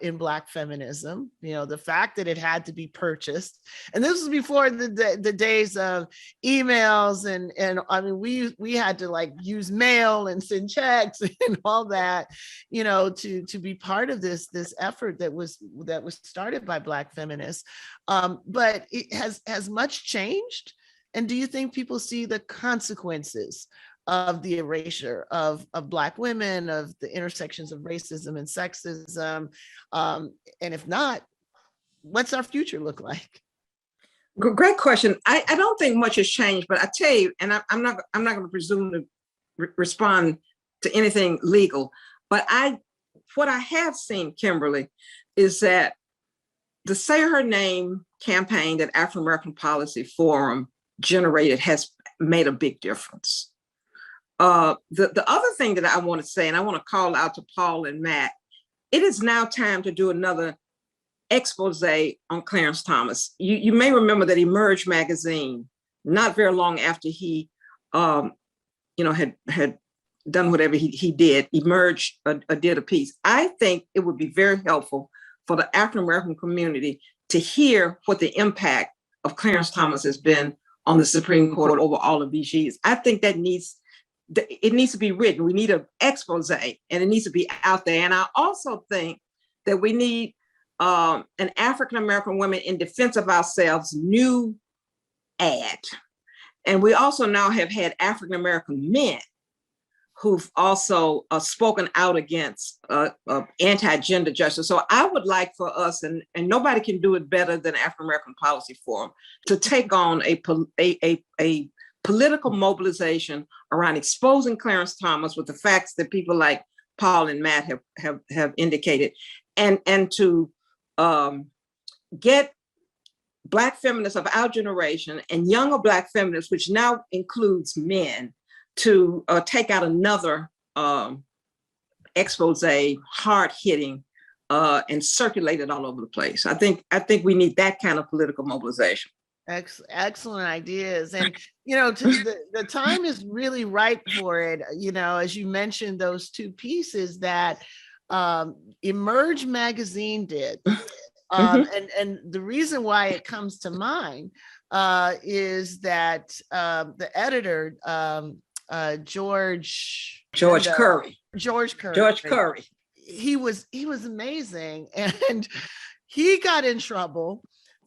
in Black feminism, the fact that it had to be purchased. And this was before the days of emails and I mean, we had to use mail and send checks and all that, to be part of this effort that was started by Black feminists. But it has much changed. And do you think people see the consequences of the erasure of Black women, of the intersections of racism and sexism? And if not, what's our future look like? Great question. I don't think much has changed, but I tell you, and I'm not going to presume to respond to anything legal, but what I have seen, Kimberlé, is that the Say Her Name campaign that African American Policy Forum generated has made a big difference. The other thing that I want to say, and I want to call out to Paul and Matt, it is now time to do another expose on Clarence Thomas. You may remember that Emerge magazine, not very long after he, had done whatever he did, Emerge did a piece. I think it would be very helpful for the African American community to hear what the impact of Clarence Thomas has been on the Supreme Court over all of these years. I think that it needs to be written. We need an expose, and it needs to be out there. And I also think that we need an African American Women in Defense of Ourselves new ad. And we also now have had African American men who've also spoken out against anti-gender justice. So I would like for us, and nobody can do it better than African American Policy Forum, to take on a political mobilization around exposing Clarence Thomas with the facts that people like Paul and Matt have indicated, and to get Black feminists of our generation and younger Black feminists, which now includes men, to take out another expose, hard-hitting, and circulate it all over the place. I think we need that kind of political mobilization. Excellent ideas. And, the time is really ripe for it. As you mentioned, those two pieces that Emerge magazine did, And the reason why it comes to mind is that the editor, George Curry. He was amazing, and he got in trouble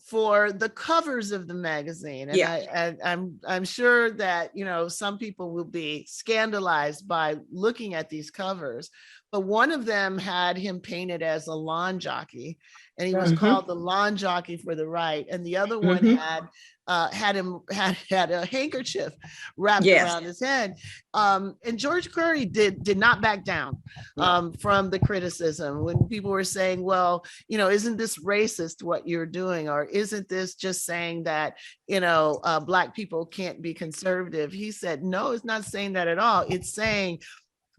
for the covers of the magazine. And I'm sure that, some people will be scandalized by looking at these covers, but one of them had him painted as a lawn jockey, and he was called the lawn jockey for the right. And the other one had a handkerchief wrapped around his head. And George Curry did not back down from the criticism when people were saying, well, isn't this racist what you're doing? Or isn't this just saying that, Black people can't be conservative? He said, no, it's not saying that at all. It's saying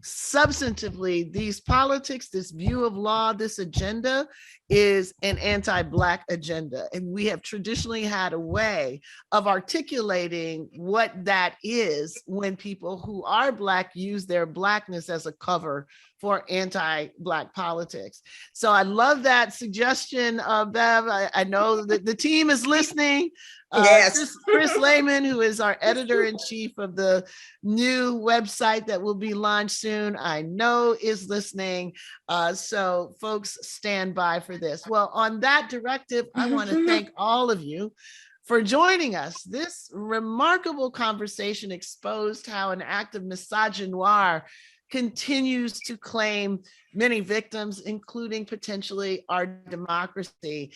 substantively, these politics, this view of law, this agenda is an anti-Black agenda. And we have traditionally had a way of articulating what that is when people who are Black use their Blackness as a cover for anti-Black politics. So I love that suggestion, Bev. I know that the team is listening. Chris Lehman, who is our editor-in-chief of the new website that will be launched soon, I know is listening. So folks, stand by for this. Well, on that directive, I want to thank all of you for joining us. This remarkable conversation exposed how an act of misogynoir continues to claim many victims, including potentially our democracy.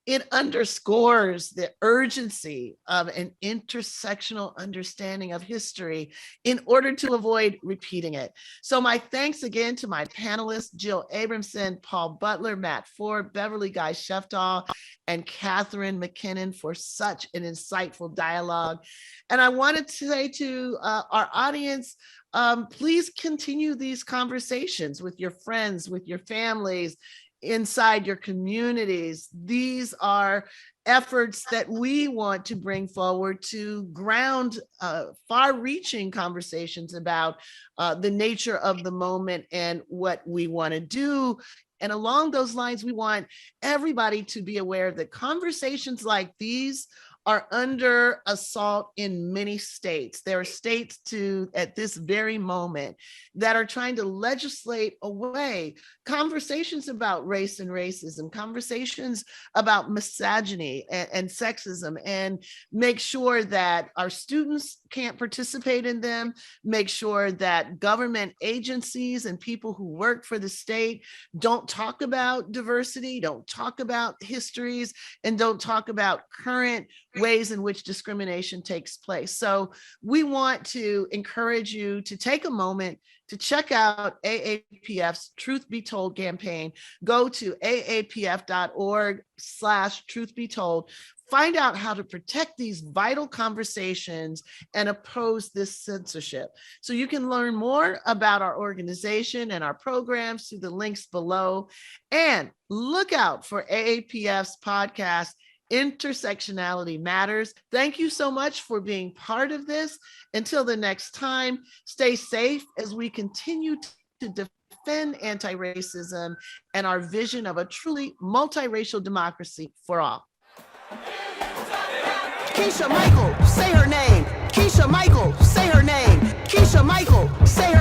It underscores the urgency of an intersectional understanding of history in order to avoid repeating it. So my thanks again to my panelists, Jill Abramson, Paul Butler, Matt Ford, Beverly Guy-Sheftall, and Catharine MacKinnon for such an insightful dialogue. And I wanted to say to our audience, please continue these conversations with your friends, with your families, inside your communities. These are efforts that we want to bring forward to ground far-reaching conversations about the nature of the moment and what we want to do. And along those lines, we want everybody to be aware that conversations like these are under assault in many states. There are states at this very moment that are trying to legislate away conversations about race and racism, conversations about misogyny and sexism, and make sure that our students can't participate in them, make sure that government agencies and people who work for the state don't talk about diversity, don't talk about histories, and don't talk about current ways in which discrimination takes place. So we want to encourage you to take a moment to check out AAPF's Truth Be Told campaign. Go to aapf.org/Truth Be Told. Find out how to protect these vital conversations and oppose this censorship. So you can learn more about our organization and our programs through the links below. And look out for AAPF's podcast, Intersectionality Matters. Thank you so much for being part of this. Until the next time, stay safe as we continue to defend anti-racism and our vision of a truly multiracial democracy for all. Keisha Michael, say her name. Keisha Michael, say her name. Keisha Michael, say her